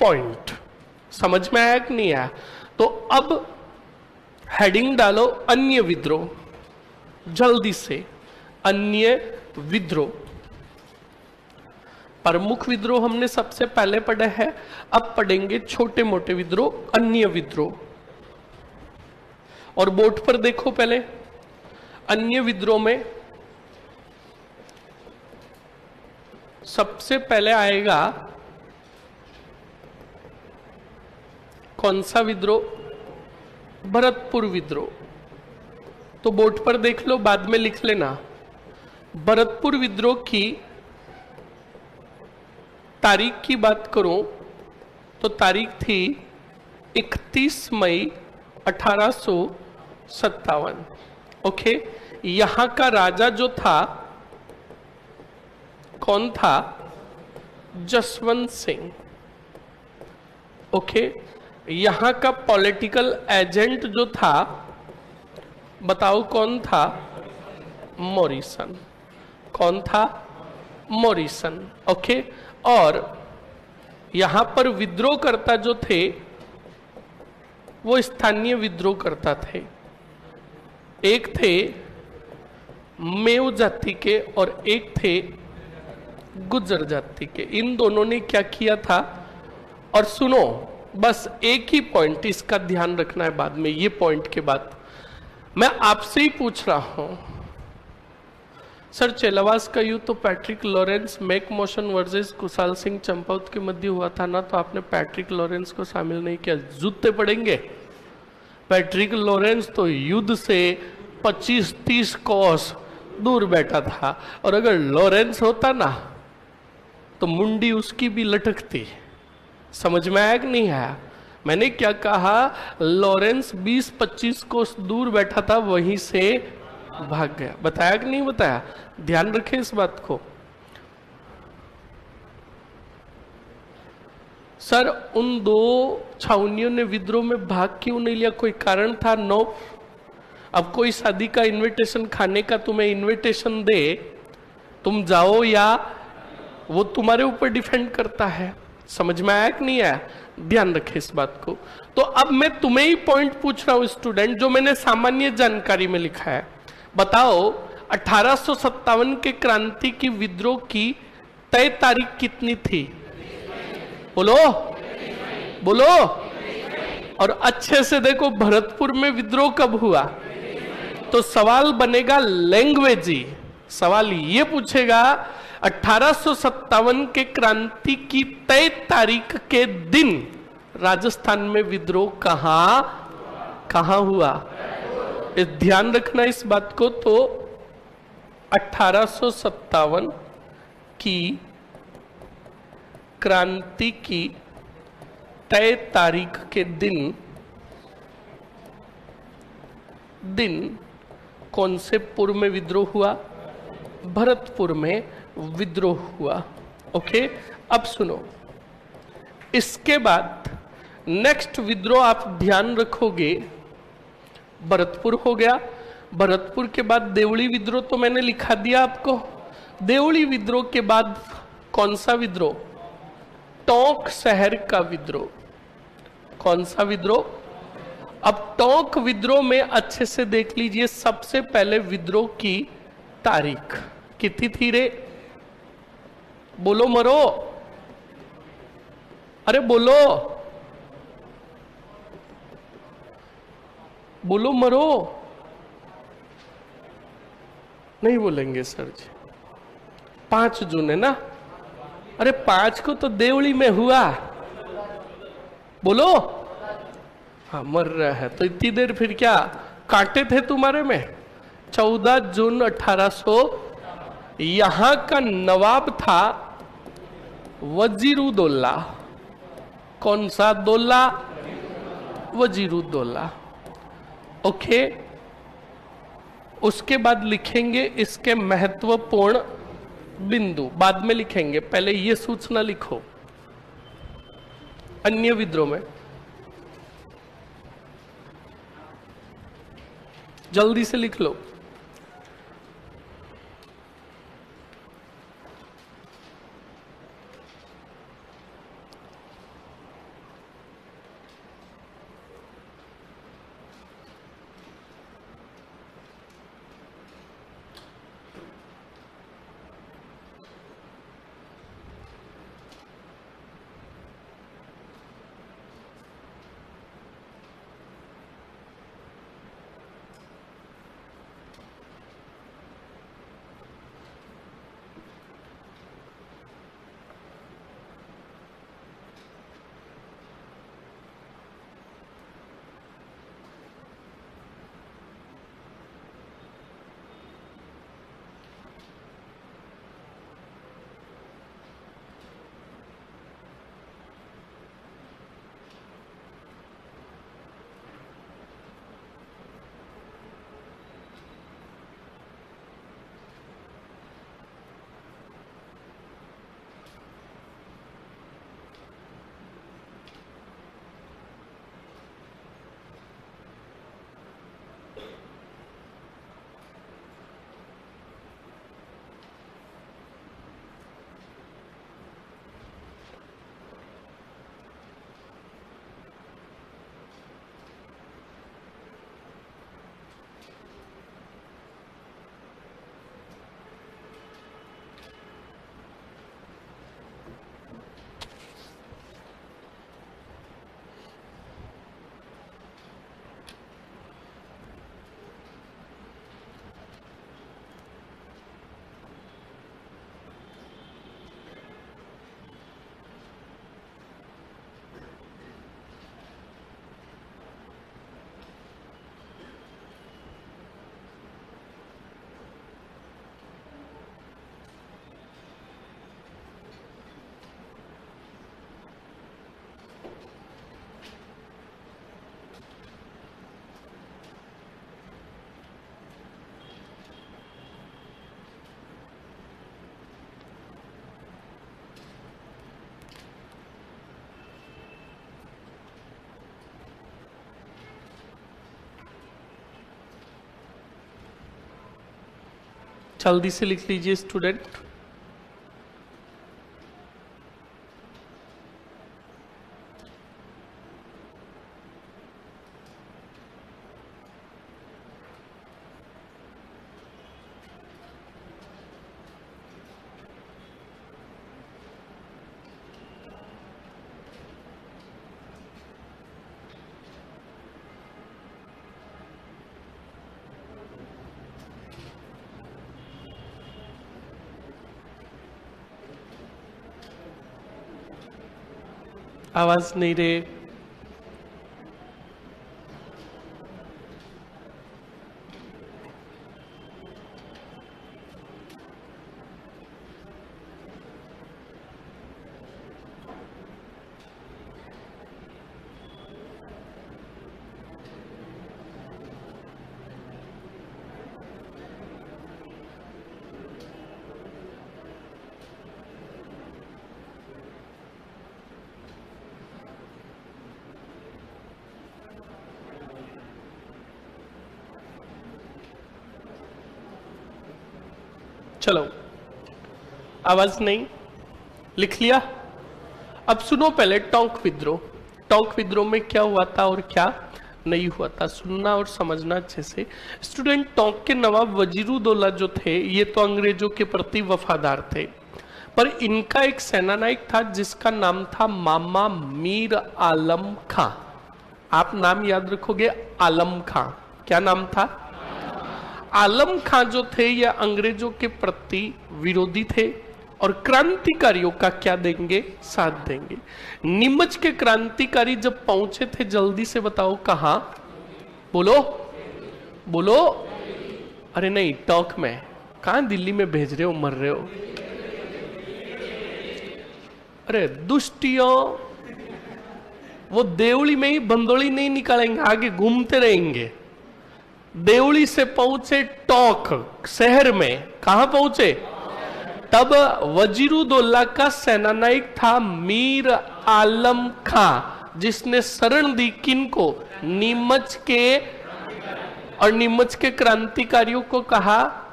पॉइंट। समझ में आया कि नहीं आया? तो अब हेडिंग डालो अन्य विद्रोह, जल्दी से। अन्य विद्रोह, प्रमुख विद्रोह हमने सबसे पहले पढ़े हैं, अब पढ़ेंगे छोटे मोटे विद्रोह, अन्य विद्रोह। और बोर्ड पर देखो पहले, अन्य विद्रोह में सबसे पहले आएगा कौन सा विद्रोह? भरतपुर विद्रोह। तो बोर्ड पर देख लो, बाद में लिख लेना। भरतपुर विद्रोह की तारीख की बात करूं तो तारीख थी 31 मई 1857। ओके, यहां का राजा जो था कौन था? जसवंत सिंह। ओके, यहां का पॉलिटिकल एजेंट जो था बताओ कौन था? मॉरिसन। कौन था? मॉरिसन। ओके, और यहां पर विद्रोह करता जो थे वो स्थानीय विद्रोह करता थे। एक थे मेव जाति के और एक थे गुर्जर जाति के। इन दोनों ने क्या किया था? और सुनो, बस एक ही पॉइंट इसका ध्यान रखना है, बाद में ये पॉइंट के बाद मैं आपसे ही पूछ रहा हूं, सर चेलावास का युद्ध तो Patrick Lawrence Mac Mason versus Kushal Singh Champawat के मध्य हुआ था ना, तो आपने पैट्रिक लॉरेंस को शामिल नहीं किया। जूते पड़ेंगे। पैट्रिक लॉरेंस तो युद्ध से 25-30 कोस दूर बैठा था, और अगर लॉरेंस होता ना तो मुंडी उसकी भी लटकती। समझ में आया कि नहीं आया? मैंने क्या कहा? लॉरेंस 20-25 कोस दूर बैठा था, वहीं से भाग गया। बताया कि नहीं बताया? ध्यान रखें इस बात को। सर उन दो छावनियों ने विद्रोह में भाग क्यों नहीं लिया? कोई कारण था? नो। अब कोई शादी का इनविटेशन, खाने का तुम्हें इनविटेशन दे, तुम जाओ या वो तुम्हारे ऊपर डिपेंड करता है। समझ में आया कि नहीं आया? ध्यान रखें इस बात को। तो अब मैं तुम्हें ही पॉइंट पूछ रहा हूं स्टूडेंट, जो मैंने सामान्य जानकारी में लिखा है। बताओ 1857 के क्रांति की विद्रोह की तय तारीख कितनी थी? बोलो बोलो। और अच्छे से देखो, भरतपुर में विद्रोह कब हुआ? तो सवाल बनेगा लैंग्वेज ही। सवाल ये पूछेगा 1857 के क्रांति की तय तारीख के दिन राजस्थान में विद्रोह कहां हुआ? ध्यान रखना इस बात को। तो 1857 की क्रांति की तय तारीख के दिन कौन से पुर में विद्रोह हुआ? भरतपुर में विद्रोह हुआ। ओके, अब सुनो, इसके बाद नेक्स्ट विद्रोह आप ध्यान रखोगे, भरतपुर हो गया। भरतपुर के बाद देवली विद्रोह तो मैंने लिखा दिया आपको। देवली विद्रोह के बाद कौन सा विद्रोह? टोंक शहर का विद्रोह। कौन सा विद्रोह? अब टोंक विद्रोह में अच्छे से देख लीजिए, सबसे पहले विद्रोह की तारीख कितनी थी रे? बोलो मरो, अरे बोलो बोलो मरो। नहीं बोलेंगे सर जी। 5 जून है ना? अरे 5 को तो देवली में हुआ। बोलो। हाँ, मर रहा है तो इतनी देर फिर क्या काटे थे तुम्हारे में? 14 जून 1800। यहां का नवाब था वजीरुद्दौला। कौन सा दौला? वजीरुद्दौला। ओके, उसके बाद लिखेंगे इसके महत्वपूर्ण बिंदु बाद में लिखेंगे, पहले ये सूचना लिखो। अन्य विद्रोह में जल्दी से लिख लो। जल्दी से लिख लीजिए स्टूडेंट। आवाज नहीं रहे। चलो, आवाज नहीं, लिख लिया। अब सुनो पहले टोंक विद्रोह। टोंक विद्रोह में क्या हुआ था और क्या नहीं हुआ था, सुनना और समझना अच्छे से। स्टूडेंट, टोंक के नवाब वजीरुद्दौला जो थे ये तो अंग्रेजों के प्रति वफादार थे, पर इनका एक सेनानायक था जिसका नाम था मामा मीर आलम खां। आप नाम याद रखोगे, आलम खां। क्या नाम था? आलम खां जो थे ये अंग्रेजों के प्रति विरोधी थे और क्रांतिकारियों का क्या देंगे? साथ देंगे। नीमच के क्रांतिकारी जब पहुंचे थे, जल्दी से बताओ कहां? बोलो बोलो। अरे नहीं, टोंक में। कहां दिल्ली में भेज रहे हो, मर रहे हो? अरे दुष्टियों, वो देवली में ही बंदोली नहीं निकालेंगे, आगे घूमते रहेंगे। देवली से पहुंचे टोंक शहर में। कहां पहुंचे? तब वजीरुद्दौला का सेनानायक था मीर आलम खां, जिसने शरण दी किनको? नीमच के, और नीमच के क्रांतिकारियों को कहा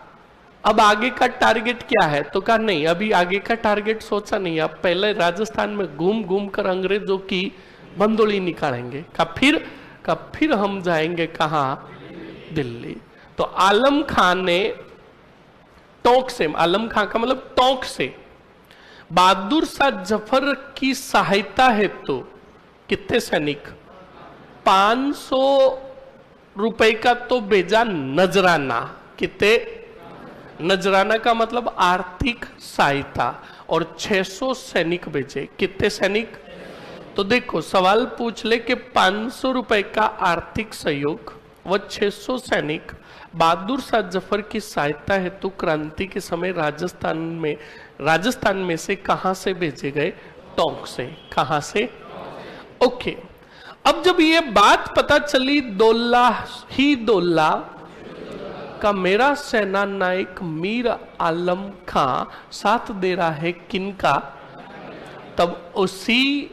अब आगे का टारगेट क्या है? तो कहा नहीं, अभी आगे का टारगेट सोचा नहीं, अब पहले राजस्थान में घूम घूम कर अंग्रेजों की बंदोली निकालेंगे। कहा फिर हम जाएंगे कहा? दिल्ली। तो आलम खान ने टोंक से, आलम खान का मतलब टोंक से, बहादुर शाह जफर की सहायता हेतु कितने सैनिक? 500 रुपए का तो भेजा नजराना। कितने? नजराना का मतलब आर्थिक सहायता, और 600 सैनिक भेजे। कितने सैनिक? तो देखो सवाल पूछ ले कि 500 रुपए का आर्थिक सहयोग व 600 सैनिक बहादुर शाह जफर की सहायता हेतु क्रांति के समय राजस्थान में से कहां से भेजे गए? टोंक से। कहां से? ओके। अब जब ये बात पता चली दौला का मेरा सेना नायक मीर आलम खां साथ दे रहा है किनका, तब उसी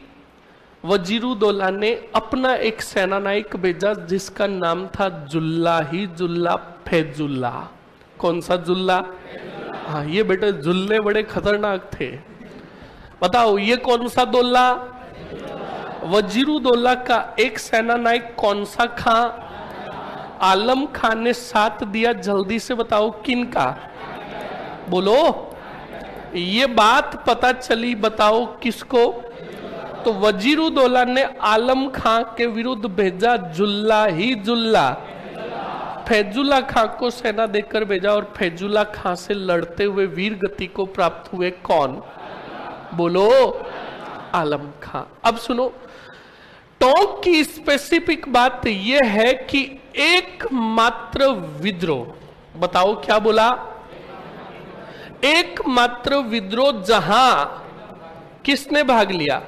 वजीरुद्दौला ने अपना एक सेना नायक भेजा जिसका नाम था जुल्ला फैजुल्ला। कौन सा जुल्ला? हाँ, ये बेटे जुल्ले बड़े खतरनाक थे। बताओ ये कौन सा दौला? वजीरुद्दौला का एक सेना नायक कौन सा खां? आलम खान ने साथ दिया। जल्दी से बताओ किनका? बोलो। ये बात पता चली, बताओ किसको? तो वजीरुद्दौला ने आलम खान के विरुद्ध भेजा जुल्ला फैजुल्ला खां को सेना देकर भेजा, और फैजुल्ला खां से लड़ते हुए वीर गति को प्राप्त हुए कौन? बोलो। आलम खां। अब सुनो, टोंक की स्पेसिफिक बात यह है कि एकमात्र विद्रोह, बताओ क्या बोला? एकमात्र विद्रोह जहां किसने भाग लिया?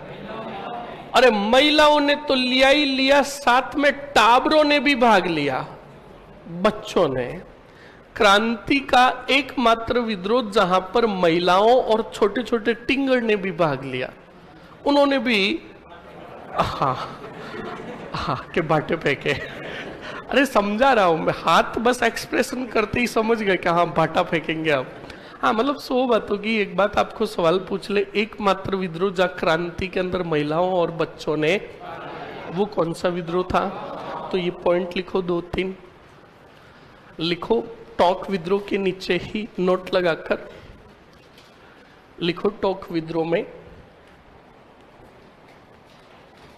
अरे महिलाओं ने तो लिया ही लिया, साथ में टाबरों ने भी भाग लिया, बच्चों ने। क्रांति का एकमात्र विद्रोह जहां पर महिलाओं और छोटे छोटे टिंगर ने भी भाग लिया, उन्होंने भी हाँ के बाटे फेंके। अरे समझा रहा हूं मैं, हाथ बस एक्सप्रेशन करते ही समझ गए कि हाँ बाटा फेंकेंगे आप। हाँ मतलब 100 बातों की एक बात आपको सवाल पूछ ले, एकमात्र विद्रोह जहां क्रांति के अंदर महिलाओं और बच्चों ने, वो कौन सा विद्रोह था? तो ये पॉइंट लिखो, 2-3 लिखो। टोंक विद्रोह के नीचे ही नोट लगाकर लिखो, टोंक विद्रोह में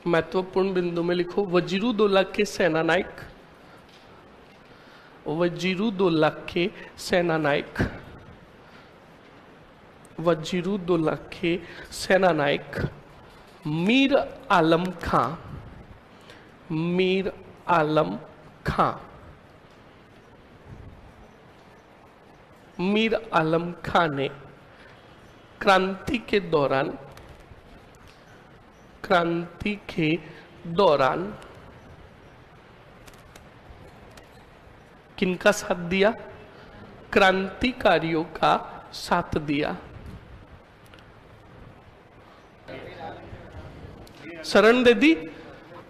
महत्वपूर्ण बिंदु में लिखो, वजीरुद्दौला के सेनानायक, वजीरुद्दौला के सेनानायक, वजीरुद्दौला के सेनानायक मीर आलम खां, मीर आलम खां, मीर आलम खां ने क्रांति के दौरान किनका साथ दिया? क्रांतिकारियों का साथ दिया। शरण दे दी।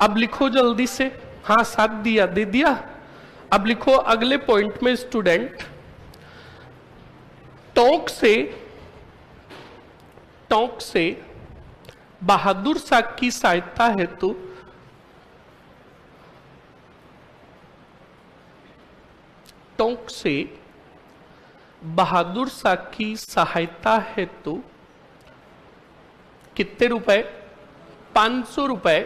अब लिखो जल्दी से, हाँ साथ दिया, दे दिया। अब लिखो अगले पॉइंट में स्टूडेंट, टोंक से बहादुर शाह की सहायता हेतु टोंक से बहादुर शाह की सहायता हेतु कितने रुपए? 500 रुपए,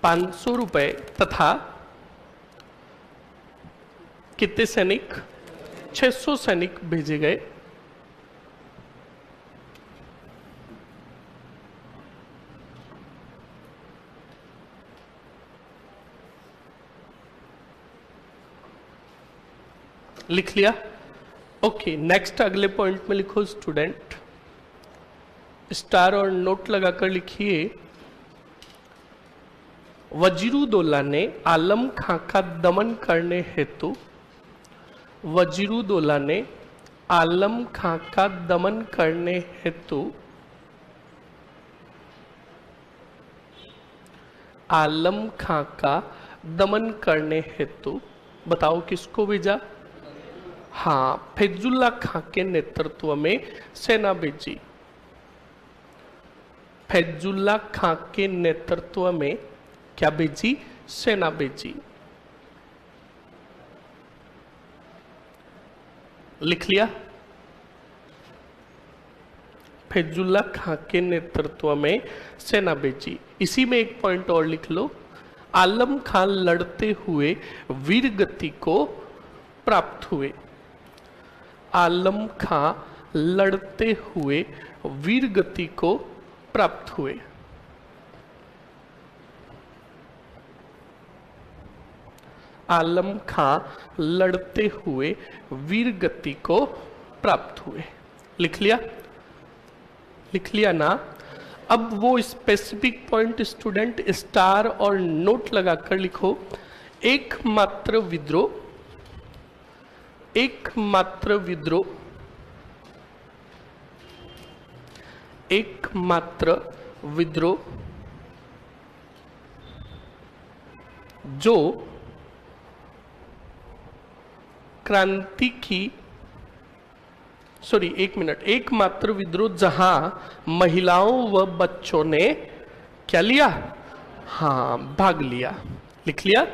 500 रुपए तथा कितने सैनिक? 600 सैनिक भेजे गए। लिख लिया? ओके। नेक्स्ट अगले पॉइंट में लिखो स्टूडेंट, स्टार और नोट लगाकर लिखिए, वजीरुद्दौला ने आलम खां का दमन करने हेतु वजीरुद्दौला ने आलम खां का दमन करने हेतु आलम खां का दमन करने हेतु बताओ किसको भेजा? हाँ, फैजुल्ला खां के नेतृत्व में सेना भेजी। फैजुल्ला खां के नेतृत्व में क्या भेजी? सेना भेजी। लिख लिया? फैजुल्ला खां के नेतृत्व में सेना भेजी। इसी में एक पॉइंट और लिख लो, आलम खां लड़ते हुए वीर गति को प्राप्त हुए। आलम खां लड़ते हुए वीर गति को प्राप्त हुए। आलम खां लड़ते हुए वीर गति को प्राप्त हुए। लिख लिया? लिख लिया ना? अब वो स्पेसिफिक पॉइंट स्टूडेंट स्टार और नोट लगाकर लिखो। एकमात्र विद्रोह, एकमात्र विद्रोह, एकमात्र विद्रोह जो क्रांति की, सॉरी एक मिनट, एकमात्र विद्रोह जहां महिलाओं व बच्चों ने क्या लिया? हाँ, भाग लिया। लिख लिया?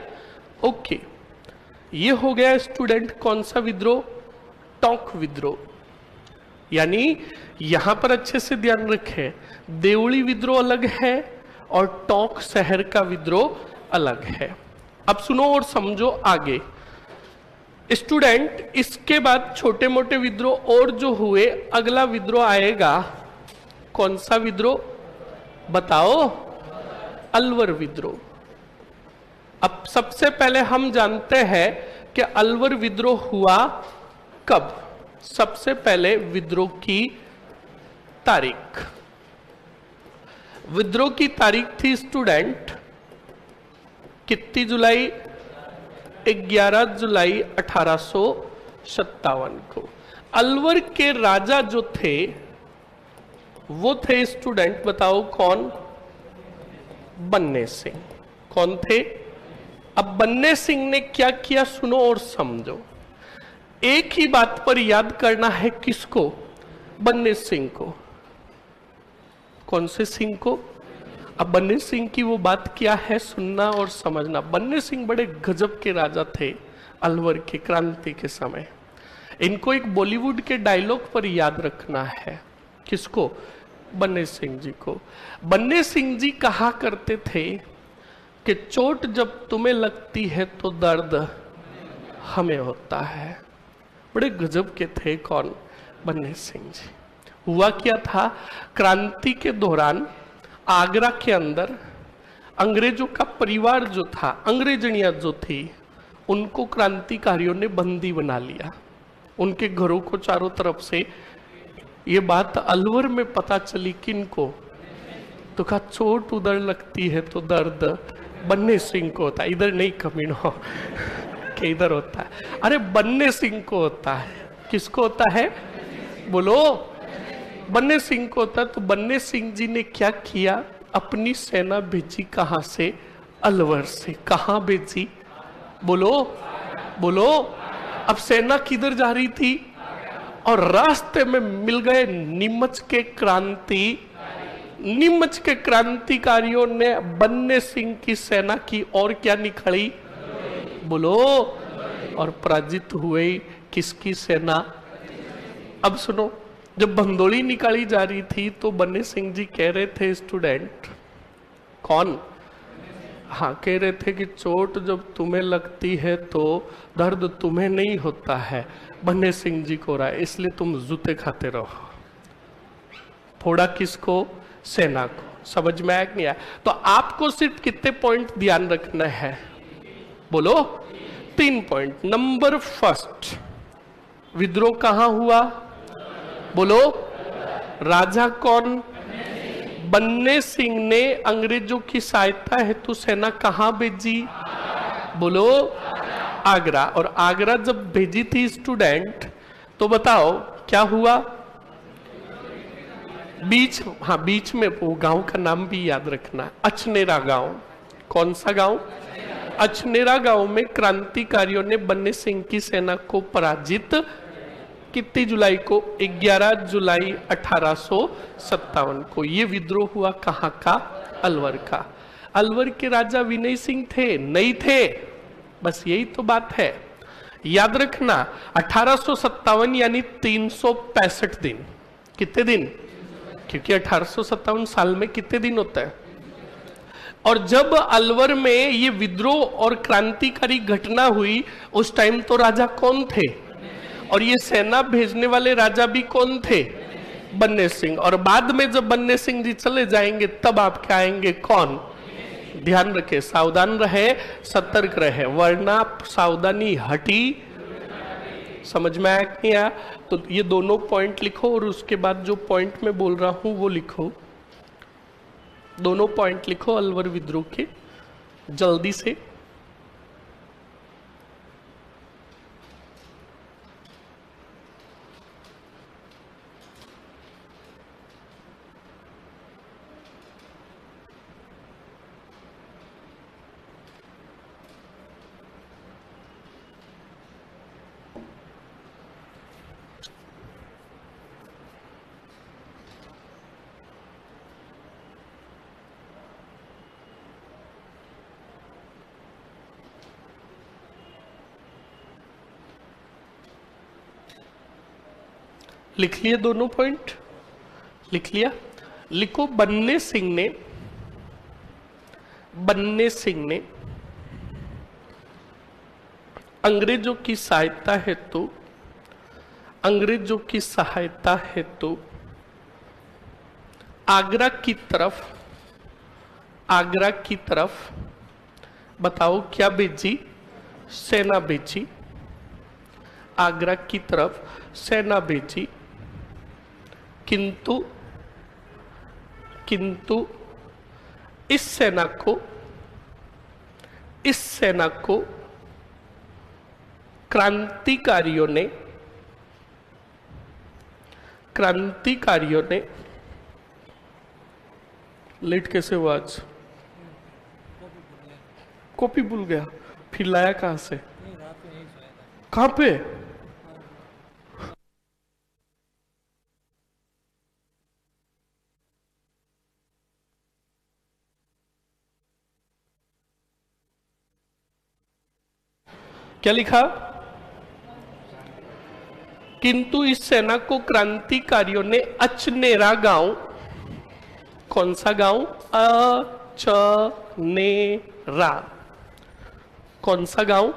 ओके, ये हो गया स्टूडेंट कौन सा विद्रोह? टोंक विद्रोह। यानी यहां पर अच्छे से ध्यान रखें, देवली विद्रोह अलग है और टोंक शहर का विद्रोह अलग है। अब सुनो और समझो आगे स्टूडेंट। इसके बाद छोटे मोटे विद्रोह और जो हुए, अगला विद्रोह आएगा कौन सा विद्रोह? बताओ? अलवर विद्रोह। अब सबसे पहले हम जानते हैं कि अलवर विद्रोह हुआ कब। सबसे पहले विद्रोह की तारीख, विद्रोह की तारीख थी स्टूडेंट कितनी जुलाई? 11 जुलाई 1857 को। अलवर के राजा जो थे वो थे स्टूडेंट, बताओ कौन? बन्ने सिंह। कौन थे? अब बन्ने सिंह ने क्या किया, सुनो और समझो। एक ही बात पर याद करना है, किसको? बन्ने सिंह को। कौन से सिंह को? अब बन्ने सिंह की वो बात क्या है, सुनना और समझना। बन्ने सिंह बड़े गजब के राजा थे अलवर के क्रांति के समय। इनको एक बॉलीवुड के डायलॉग पर याद रखना है। किसको? बन्ने सिंह जी को। बन्ने सिंह जी कहा करते थे कि चोट जब तुम्हें लगती है तो दर्द हमें होता है। बड़े गजब के थे। कौन? बन्ने सिंह जी। हुआ क्या था, क्रांति के दौरान आगरा के अंदर अंग्रेजों का परिवार जो था, अंग्रेजनियां जो थी, उनको क्रांतिकारियों ने बंदी बना लिया। उनके घरों को चारों तरफ से ये बात अलवर में पता चली। किनको? तो कहा चोट उधर लगती है तो दर्द बन्ने सिंह को होता है। इधर नहीं कमीनो कि इधर होता है। अरे बन्ने सिंह को होता है। किसको होता है? बोलो। बन्ने सिंह को होता है। तो बन्ने सिंह जी ने क्या किया, अपनी सेना भेजी। कहां से? अलवर से। कहां भेजी? बोलो बोलो। अब सेना किधर जा रही थी? और रास्ते में मिल गए नीमच के नीमच के क्रांतिकारियों ने बन्ने सिंह की सेना की और क्या निखड़ी? बोलो। और पराजित हुए किसकी सेना? अब सुनो, जब भंदोली निकाली जा रही थी तो बन्ने सिंह जी कह रहे थे स्टूडेंट, कौन? हाँ, कह रहे थे कि चोट जब तुम्हें लगती है तो दर्द तुम्हें नहीं होता है, बन्ने सिंह जी को रहा है, इसलिए तुम जूते खाते रहो। फोड़ा किसको? सेना को। समझ में आया कि नहीं आया? तो आपको सिर्फ कितने पॉइंट ध्यान रखना है? बोलो। 3 पॉइंट। नंबर फर्स्ट, विद्रोह कहां हुआ? बोलो। राजा कौन? बन्ने सिंह ने अंग्रेजों की सहायता हेतु सेना कहां भेजी? बोलो। आगरा, और आगरा जब भेजी थी स्टूडेंट, तो बताओ क्या हुआ? बीच, हाँ बीच में, वो गांव का नाम भी याद रखना, अछनेरा गांव। कौन सा गांव? अछनेरा गांव में क्रांतिकारियों ने बन्ने सिंह की सेना को पराजित, कितनी जुलाई को? 11 जुलाई 1857 को। ये विद्रोह हुआ कहाँ का? अलवर का। अलवर के राजा विनय सिंह थे? नहीं थे। बस यही तो बात है, याद रखना। 1857 यानी 365 दिन। कितने दिन? क्योंकि 1857 साल में कितने दिन होता है? और जब अलवर में ये विद्रोह और क्रांतिकारी घटना हुई, उस टाइम तो राजा कौन थे? और ये सेना भेजने वाले राजा भी कौन थे? बन्ने सिंह। और बाद में जब बन्ने सिंह जी चले जाएंगे, तब आपके आएंगे कौन? ध्यान रखे, सावधान रहे, सतर्क रहे, वरना सावधानी हटी। समझ में आया कि नहीं आया? तो ये दोनों पॉइंट लिखो, और उसके बाद जो पॉइंट मैं बोल रहा हूं वो लिखो। दोनों पॉइंट लिखो अलवर विद्रोह के, जल्दी से। लिख लिए दोनों पॉइंट? लिख लिया? लिखो, बन्ने सिंह ने अंग्रेजों की सहायता हेतु आगरा की तरफ बताओ क्या भेजी? सेना भेजी। आगरा की तरफ सेना भेजी, किंतु इस सेना को क्रांतिकारियों ने लेट कैसे हुआ आज? कॉपी भूल गया, फिर लाया कहां से? कहां पे? क्या लिखा? किंतु इस सेना को क्रांतिकारियों ने अचनेरा गांव, कौन सा गांव? अचनेरा। कौन सा गांव?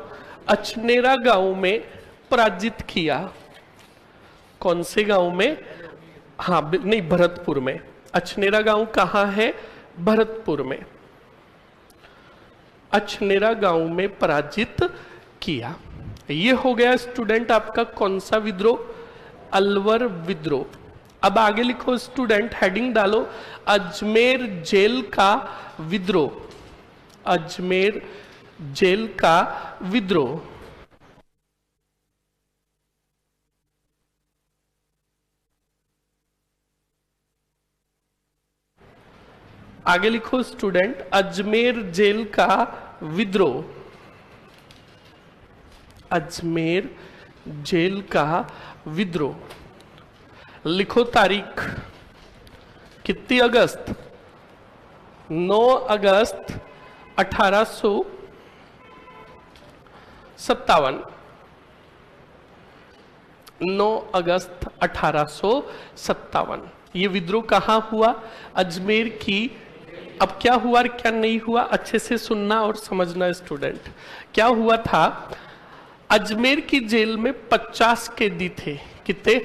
अचनेरा गांव में पराजित किया। कौन से गांव में? हाँ नहीं, भरतपुर में। अचनेरा गांव कहाँ है? भरतपुर में। अचनेरा गांव में पराजित किया। ये हो गया स्टूडेंट आपका कौन सा विद्रोह? अलवर विद्रोह। अब आगे लिखो स्टूडेंट, हेडिंग डालो, अजमेर जेल का विद्रोह। अजमेर जेल का विद्रोह। आगे लिखो स्टूडेंट, अजमेर जेल का विद्रोह। अजमेर जेल का विद्रोह। लिखो तारीख, कितनी अगस्त? 9 अगस्त 1857। 9 अगस्त 1857 ये विद्रोह कहाँ हुआ? अजमेर की। अब क्या हुआ और क्या नहीं हुआ, अच्छे से सुनना और समझना स्टूडेंट। क्या हुआ था? अजमेर की जेल में 50 कैदी थे। कितने?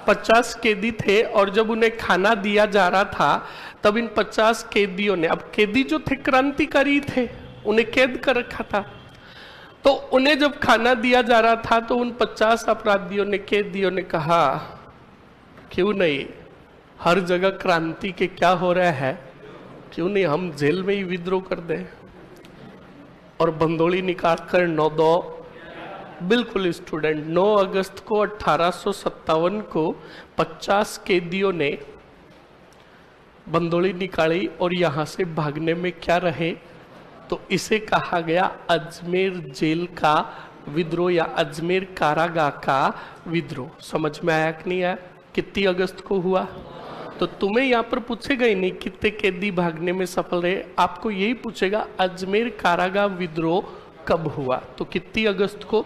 50 कैदी थे। और जब उन्हें खाना दिया जा रहा था, तब इन 50 कैदियों ने, अब कैदी जो थे क्रांतिकारी थे, उन्हें कैद कर रखा था, तो उन्हें जब खाना दिया जा रहा था, तो उन 50 अपराधियों ने, कैदियों ने कहा, क्यों नहीं, हर जगह क्रांति के क्या हो रहा है, क्यों नहीं हम जेल में ही विद्रोह कर दें। और बंदोली निकाल कर 9 दो, बिल्कुल स्टूडेंट, 9 अगस्त को 1857 को 50 कैदियों ने बंदोली निकाली और यहां से भागने में क्या रहे, तो इसे कहा गया अजमेर जेल का विद्रोह या अजमेर कारागाह का विद्रोह। समझ में आया कि नहीं आया? कितनी अगस्त को हुआ? तो तुम्हें यहाँ पर पूछेगा ही नहीं कितने कैदी भागने में सफल रहे, आपको यही पूछेगा अजमेर कारागाह विद्रोह कब हुआ, तो कितनी अगस्त को?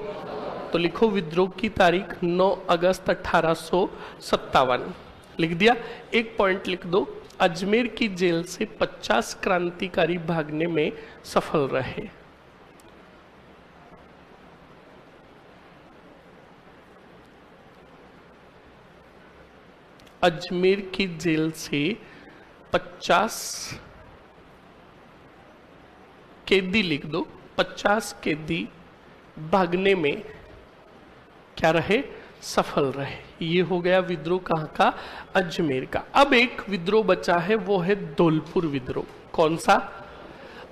तो लिखो विद्रोह की तारीख 9 अगस्त 1857। लिख दिया। एक पॉइंट लिख दो, अजमेर की जेल से 50 क्रांतिकारी भागने में सफल रहे। अजमेर की जेल से 50 कैदी लिख दो, 50 कैदी भागने में क्या रहे, सफल रहे। ये हो गया विद्रोह कहाँ का, अजमेर का। अब एक विद्रोह बचा है, वो है धौलपुर विद्रोह। कौन सा?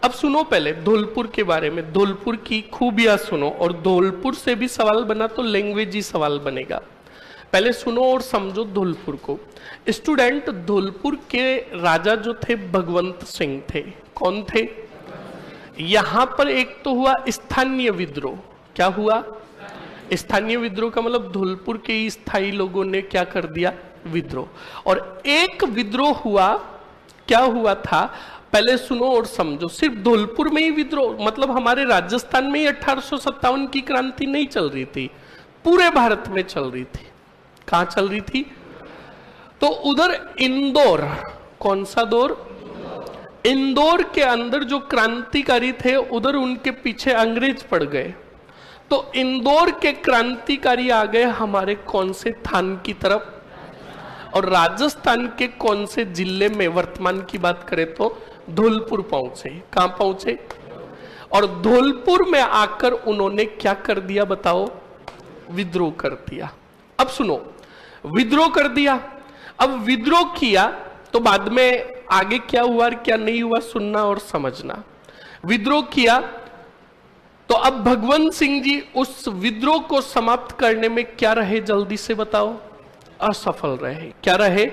अब सुनो पहले धौलपुर के बारे में, धौलपुर की खूबियां सुनो, और धौलपुर से भी सवाल बना तो लैंग्वेज ही सवाल बनेगा। पहले सुनो और समझो धौलपुर को। स्टूडेंट, धौलपुर के राजा जो थे भगवंत सिंह थे। कौन थे? यहां पर एक तो हुआ स्थानीय विद्रोह। क्या हुआ? स्थानीय विद्रोह का मतलब धौलपुर के ही स्थायी लोगों ने क्या कर दिया, विद्रोह। और एक विद्रोह हुआ, क्या हुआ था, पहले सुनो और समझो। सिर्फ धौलपुर में ही विद्रोह, मतलब हमारे राजस्थान में ही 1857 की क्रांति नहीं चल रही थी, पूरे भारत में चल रही थी। कहां चल रही थी? तो उधर इंदौर, कौन सा दौर? इंदौर के अंदर जो क्रांतिकारी थे उधर उनके पीछे अंग्रेज पड़ गए, तो इंदौर के क्रांतिकारी आ गए हमारे कौन से थान की तरफ, और राजस्थान के कौन से जिले में, वर्तमान की बात करें तो धौलपुर पहुंचे। कहां पहुंचे? और धौलपुर में आकर उन्होंने क्या कर दिया बताओ, विद्रोह कर दिया। अब सुनो, विद्रोह कर दिया, अब विद्रोह किया तो बाद में आगे क्या हुआ और क्या नहीं हुआ सुनना और समझना। विद्रोह किया तो अब भगवंत सिंह जी उस विद्रोह को समाप्त करने में क्या रहे, जल्दी से बताओ, असफल रहे। क्या रहे?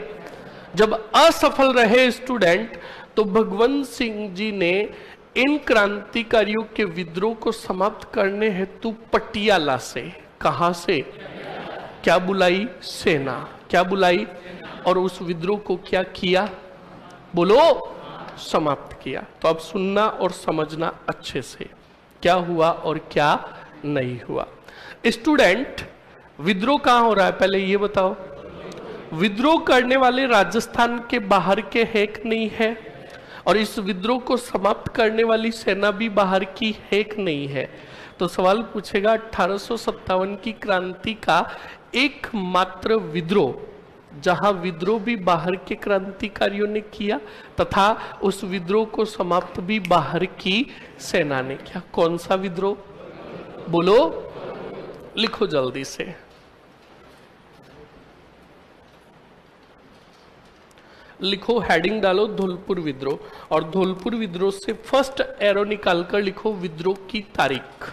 जब असफल रहे स्टूडेंट, तो भगवंत सिंह जी ने इन क्रांतिकारियों के विद्रोह को समाप्त करने हेतु पटियाला से, कहां से, क्या बुलाई, सेना। क्या बुलाई? और उस विद्रोह को क्या किया, बोलो, समाप्त किया। तो अब सुनना और समझना अच्छे से, क्या हुआ और क्या नहीं हुआ। स्टूडेंट, विद्रोह कहां हो रहा है पहले ये बताओ। विद्रोह करने वाले राजस्थान के बाहर के है कि नहीं है, और इस विद्रोह को समाप्त करने वाली सेना भी बाहर की है कि नहीं है। तो सवाल पूछेगा 1857 की क्रांति का एकमात्र विद्रोह, जहां विद्रोह भी बाहर के क्रांतिकारियों ने किया तथा उस विद्रोह को समाप्त भी बाहर की सेना ने किया, कौन सा विद्रोह, बोलो, लिखो जल्दी से। लिखो, हेडिंग डालो धौलपुर विद्रोह, और धौलपुर विद्रोह से फर्स्ट एरो निकालकर लिखो विद्रोह की तारीख।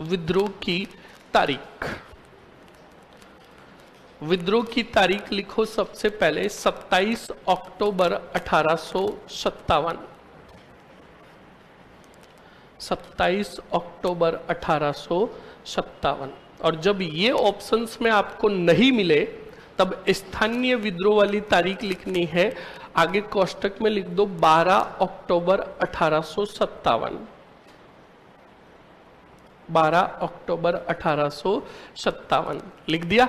विद्रोह की तारीख, विद्रोह की तारीख लिखो सबसे पहले 27 अक्टूबर 1857। 27 अक्टूबर 1857। और जब ये ऑप्शंस में आपको नहीं मिले तब स्थानीय विद्रोह वाली तारीख लिखनी है। आगे कोष्टक में लिख दो 12 अक्टूबर 1857। 12 अक्टूबर 1857 लिख दिया।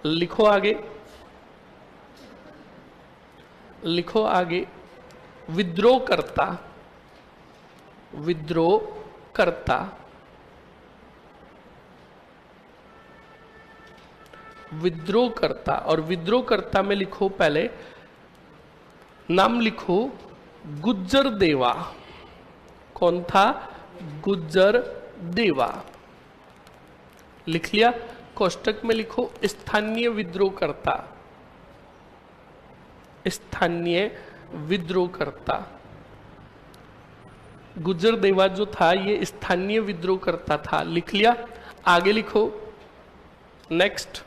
लिखो आगे, लिखो आगे, विद्रोह करता, विद्रोह करता, विद्रोह करता, और विद्रोह करता में लिखो पहले नाम लिखो गुज्जर देवा। कौन था? गुज्जर देवा। लिख लिया। कोष्टक में लिखो स्थानीय विद्रोह करता, स्थानीय विद्रोह करता गुज्जर देवा जो था ये स्थानीय विद्रोह करता था, लिख लिया। आगे लिखो नेक्स्ट,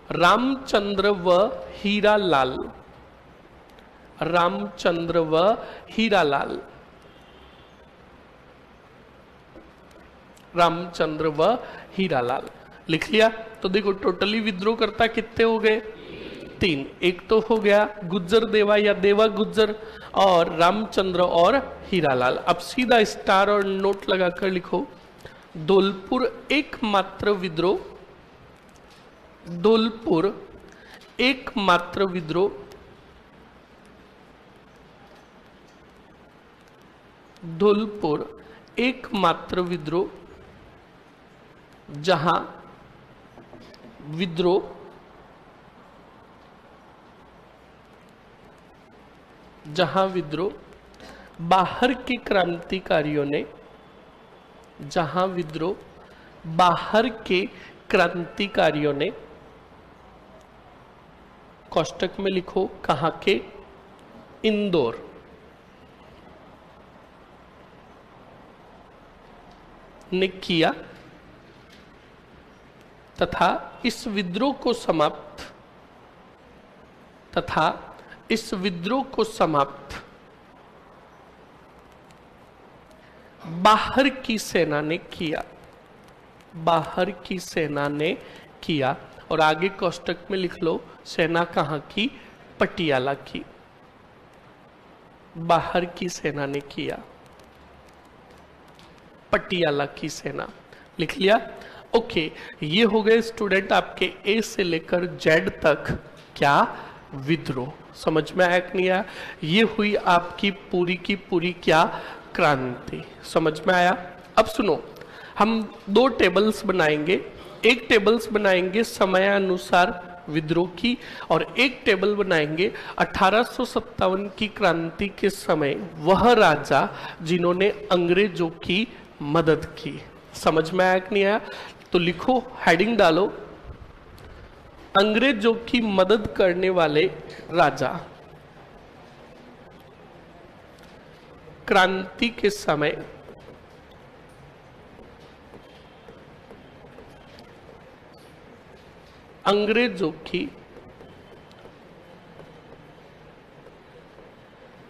रामचंद्र व हीरालाल, रामचंद्र व हीरालाल, रामचंद्र व हीरालाल, लिख लिया। तो देखो टोटली विद्रोह करता कितने हो गए? 3। एक तो हो गया गुज्जर देवा या देवा गुज्जर, और रामचंद्र और हीरालाल। अब सीधा स्टार और नोट लगाकर लिखो, धौलपुर एकमात्र विद्रोह, धौलपुर एकमात्र विद्रोह, धौलपुर एकमात्र विद्रोह जहां विद्रोह बाहर के क्रांतिकारियों ने, जहां विद्रोह बाहर के क्रांतिकारियों ने, कोष्टक में लिखो कहां के? इंदौर, ने किया तथा इस विद्रोह को समाप्त बाहर की सेना ने किया, बाहर की सेना ने किया। और आगे कोष्टक में लिख लो सेना कहां की? पटियाला की, बाहर की सेना ने किया, पटियाला की सेना, लिख लिया। ओके, ये हो गए स्टूडेंट आपके ए से लेकर जेड तक क्या विद्रोह। समझ में आया कि नहीं आया? ये हुई आपकी पूरी की पूरी क्या क्रांति। समझ में आया? अब सुनो, हम 2 टेबल्स बनाएंगे। एक टेबल्स बनाएंगे समयानुसार विद्रोह की, और एक टेबल बनाएंगे 1857 की क्रांति के समय वह राजा जिन्होंने अंग्रेजों की मदद की। समझ में आया कि नहीं आया? तो लिखो, हेडिंग डालो, अंग्रेजों की मदद करने वाले राजा, क्रांति के समय अंग्रेजों की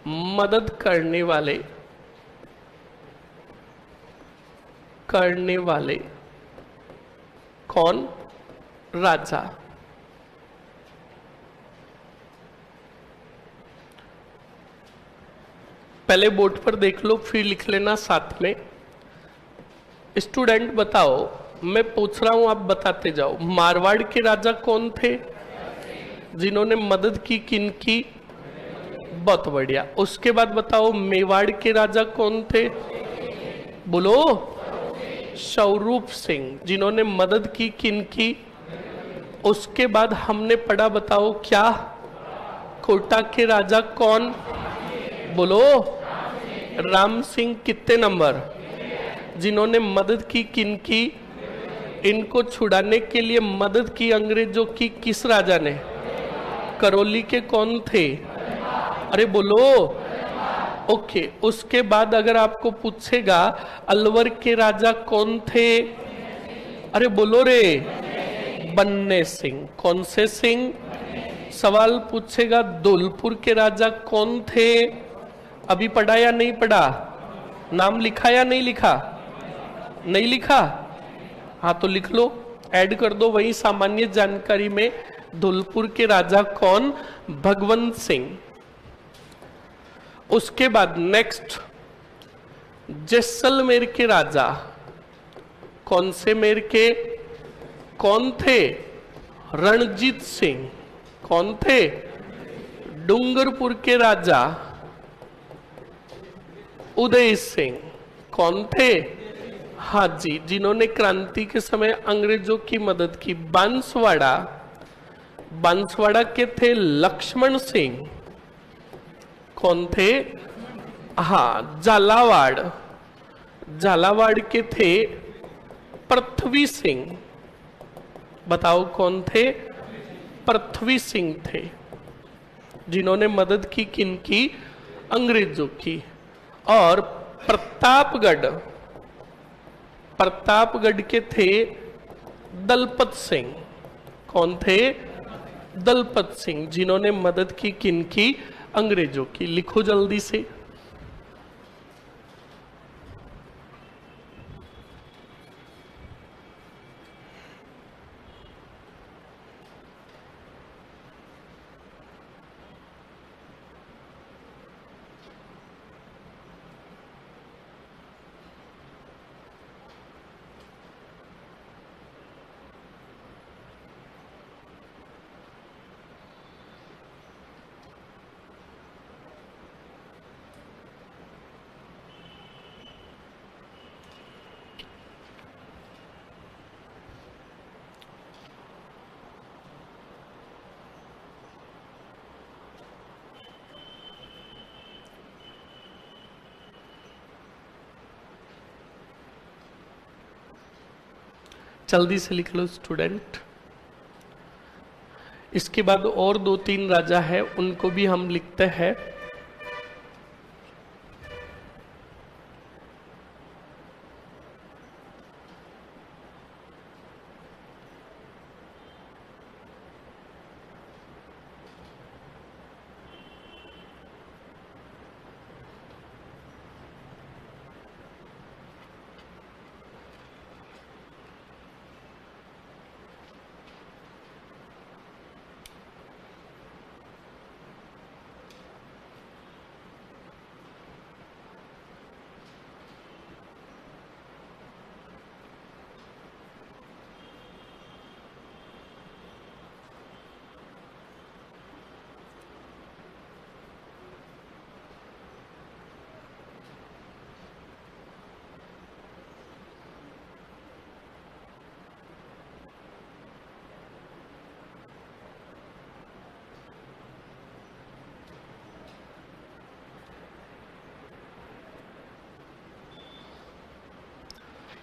मदद करने वाले कौन? राजा। पहले बोर्ड पर देख लो, फिर लिख लेना साथ में। स्टूडेंट बताओ, मैं पूछ रहा हूं आप बताते जाओ। मारवाड़ के राजा कौन थे जिन्होंने मदद की? किनकी? बहुत बढ़िया। उसके बाद बताओ मेवाड़ के राजा कौन थे? बोलो। स्वरूप सिंह, जिन्होंने मदद की किनकी? उसके बाद हमने पढ़ा, बताओ क्या? कोटा के राजा कौन? बोलो। राम सिंह। कितने नंबर? जिन्होंने मदद की किनकी? इनको छुड़ाने के लिए मदद की अंग्रेजों की किस राजा ने? करौली के कौन थे? अरे बोलो। ओके, उसके बाद अगर आपको पूछेगा अलवर के राजा कौन थे? अरे बोलो रे। बन्ने सिंह। कौन से सिंह? सवाल पूछेगा धौलपुर के राजा कौन थे? अभी पढ़ा या नहीं पढ़ा? नाम लिखा या नहीं लिखा? नहीं लिखा? हाँ तो लिख लो, ऐड कर दो वही सामान्य जानकारी में। धौलपुर के राजा कौन? भगवंत सिंह। उसके बाद नेक्स्ट, जैसलमेर के राजा कौन से मेर के कौन थे? रणजीत सिंह। कौन थे? डूंगरपुर के राजा उदय सिंह। कौन थे? हाँ जी, जिन्होंने क्रांति के समय अंग्रेजों की मदद की। बांसवाड़ा के थे लक्ष्मण सिंह। कौन थे? हाँ, झालावाड़ के थे पृथ्वी सिंह। बताओ कौन थे? पृथ्वी सिंह थे, जिन्होंने मदद की किनकी? अंग्रेजों की। और प्रतापगढ़, प्रतापगढ़ के थे दलपत सिंह। कौन थे? दलपत सिंह, जिन्होंने मदद की किनकी? अंग्रेजों की। लिखो जल्दी से। जल्दी से लिख लो स्टूडेंट। इसके बाद और 2-3 राजा है, उनको भी हम लिखते हैं।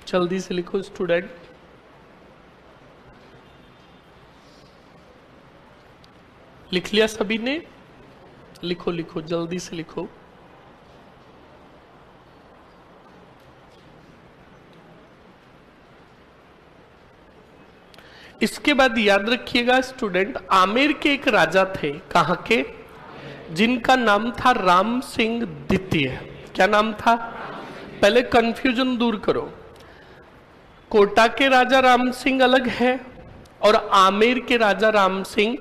जल्दी से लिखो स्टूडेंट। लिख लिया सभी ने? लिखो लिखो, जल्दी से लिखो। इसके बाद याद रखिएगा स्टूडेंट, आमेर के एक राजा थे। कहां के? जिनका नाम था राम सिंह द्वितीय। क्या नाम था? पहले कंफ्यूजन दूर करो। कोटा के राजा राम सिंह अलग है और आमेर के राजा राम सिंह,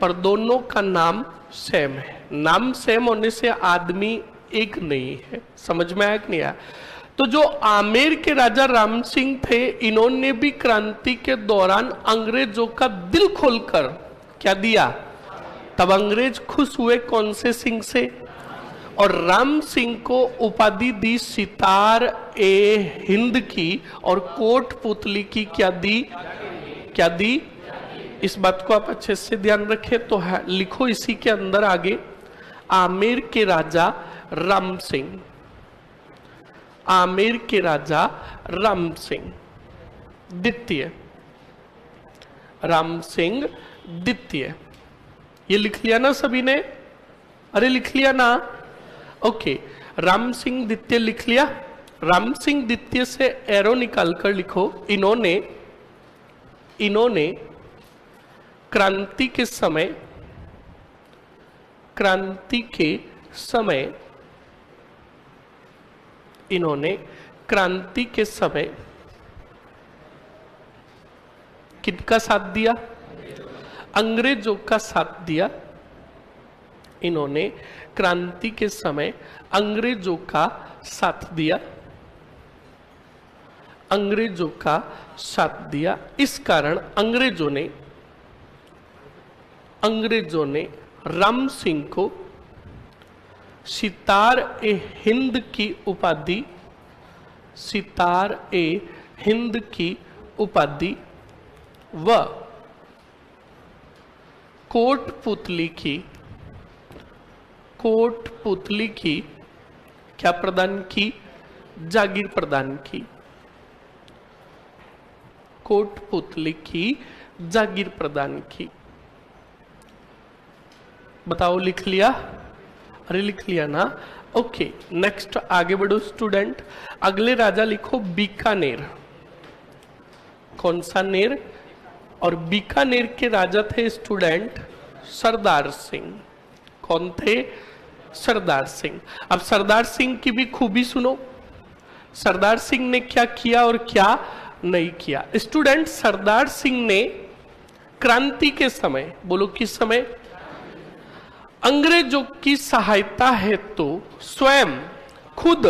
पर दोनों का नाम सेम है। नाम सेम होने से आदमी एक नहीं है। समझ में आया कि नहीं आया? तो जो आमेर के राजा राम सिंह थे, इन्होंने भी क्रांति के दौरान अंग्रेजों का दिल खोलकर क्या दिया? तब अंग्रेज खुश हुए। कौन से सिंह से? और राम सिंह को उपाधि दी सितार ए हिंद की, और कोटपुतली की क्या दी? क्या दी? इस बात को आप अच्छे से ध्यान रखें। तो लिखो इसी के अंदर आगे, आमेर के राजा राम सिंह, आमेर के राजा राम सिंह द्वितीय, राम सिंह द्वितीय। ये लिख लिया ना सभी ने? अरे लिख लिया ना? ओके, राम सिंह द्वितीय लिख लिया। राम सिंह द्वितीय से एरो निकालकर लिखो, इन्होंने क्रांति के समय, इन्होंने क्रांति के समय किनका साथ दिया? अंग्रेजों का साथ दिया। इन्होंने क्रांति के समय अंग्रेजों का साथ दिया, अंग्रेजों का साथ दिया। इस कारण अंग्रेजों ने राम सिंह को सितार ए हिंद की उपाधि, सितार ए हिंद की उपाधि व कोटपुतली की क्या प्रदान की? जागीर प्रदान की। कोटपुतली की जागीर प्रदान की। बताओ, लिख लिया? अरे लिख लिया ना, ओके। नेक्स्ट आगे बढ़ो स्टूडेंट, अगले राजा लिखो बीकानेर। कौन सा नेर? और बीकानेर के राजा थे स्टूडेंट सरदार सिंह। कौन थे? सरदार सिंह। अब सरदार सिंह की भी खूबी सुनो, सरदार सिंह ने क्या किया और क्या नहीं किया। स्टूडेंट सरदार सिंह ने क्रांति के समय, बोलो किस समय, अंग्रेजों की सहायता हेतु स्वयं खुद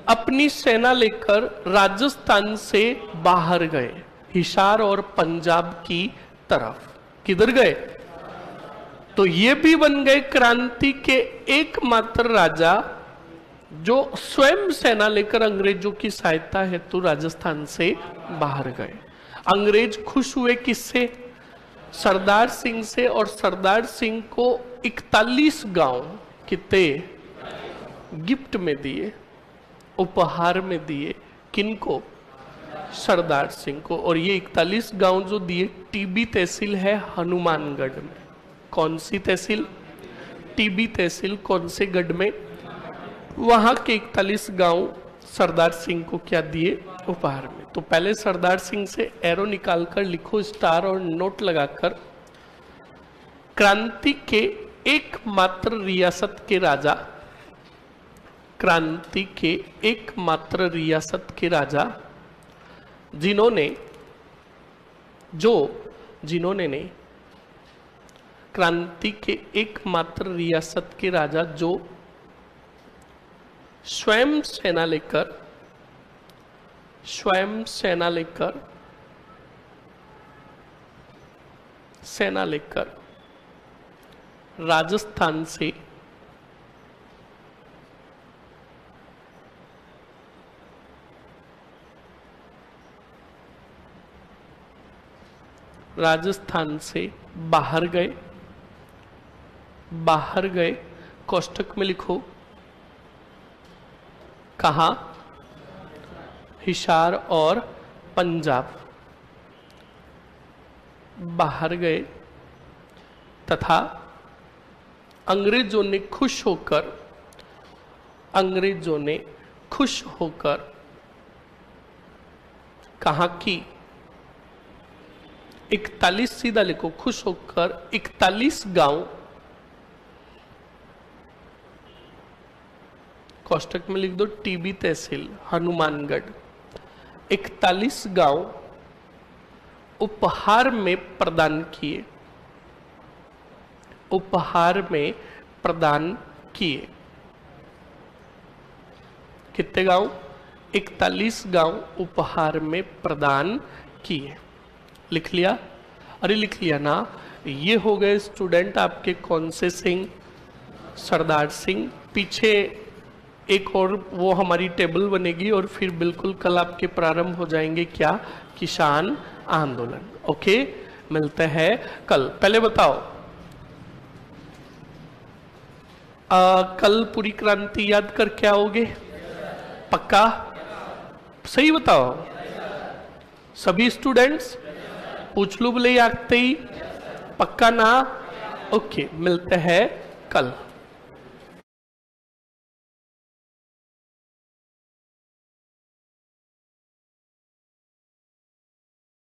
अपनी सेना लेकर राजस्थान से बाहर गए, हिसार और पंजाब की तरफ। किधर गए? तो ये भी बन गए क्रांति के एकमात्र राजा जो स्वयं सेना लेकर अंग्रेजों की सहायता हेतु राजस्थान से बाहर गए। अंग्रेज खुश हुए किससे? सरदार सिंह से। और सरदार सिंह को 41 गांव कितने गिफ्ट में दिए, उपहार में दिए। किनको? सरदार सिंह को। और ये 41 गांव जो दिए, टीबी तहसील है हनुमानगढ़ में। कौन सी तहसील? टीबी तहसील। कौन से गढ़ में? वहां के 41 गांव सरदार सिंह को क्या दिए? उपहार में। तो पहले सरदार सिंह से एरो निकालकर लिखो स्टार और नोट लगाकर, क्रांति के एकमात्र रियासत के राजा, क्रांति के एकमात्र रियासत के राजा जिन्होंने ने क्रांति के एकमात्र रियासत के राजा जो स्वयं सेना लेकर राजस्थान से बाहर गए। कोष्टक में लिखो कहा? हिसार और पंजाब बाहर गए तथा अंग्रेजों ने खुश होकर कहा कि 41, सीधा लिखो, खुश होकर 41 गांव, कोष्टक में लिख दो टीबी तहसील हनुमानगढ़, 41 गांव उपहार में प्रदान किए। कितने गांव? 41 गांव उपहार में प्रदान किए। लिख लिया? अरे लिख लिया ना। ये हो गए स्टूडेंट आपके कौन से सिंह? सरदार सिंह। पीछे एक और वो हमारी टेबल बनेगी और फिर बिल्कुल कल आपके प्रारंभ हो जाएंगे क्या? किसान आंदोलन। ओके, मिलते हैं कल। पहले बताओ, कल पूरी क्रांति याद करके आओगे? पक्का? सही बताओ सभी स्टूडेंट्स? पूछ लो बोले आते ही? पक्का ना? ओके, मिलते हैं कल।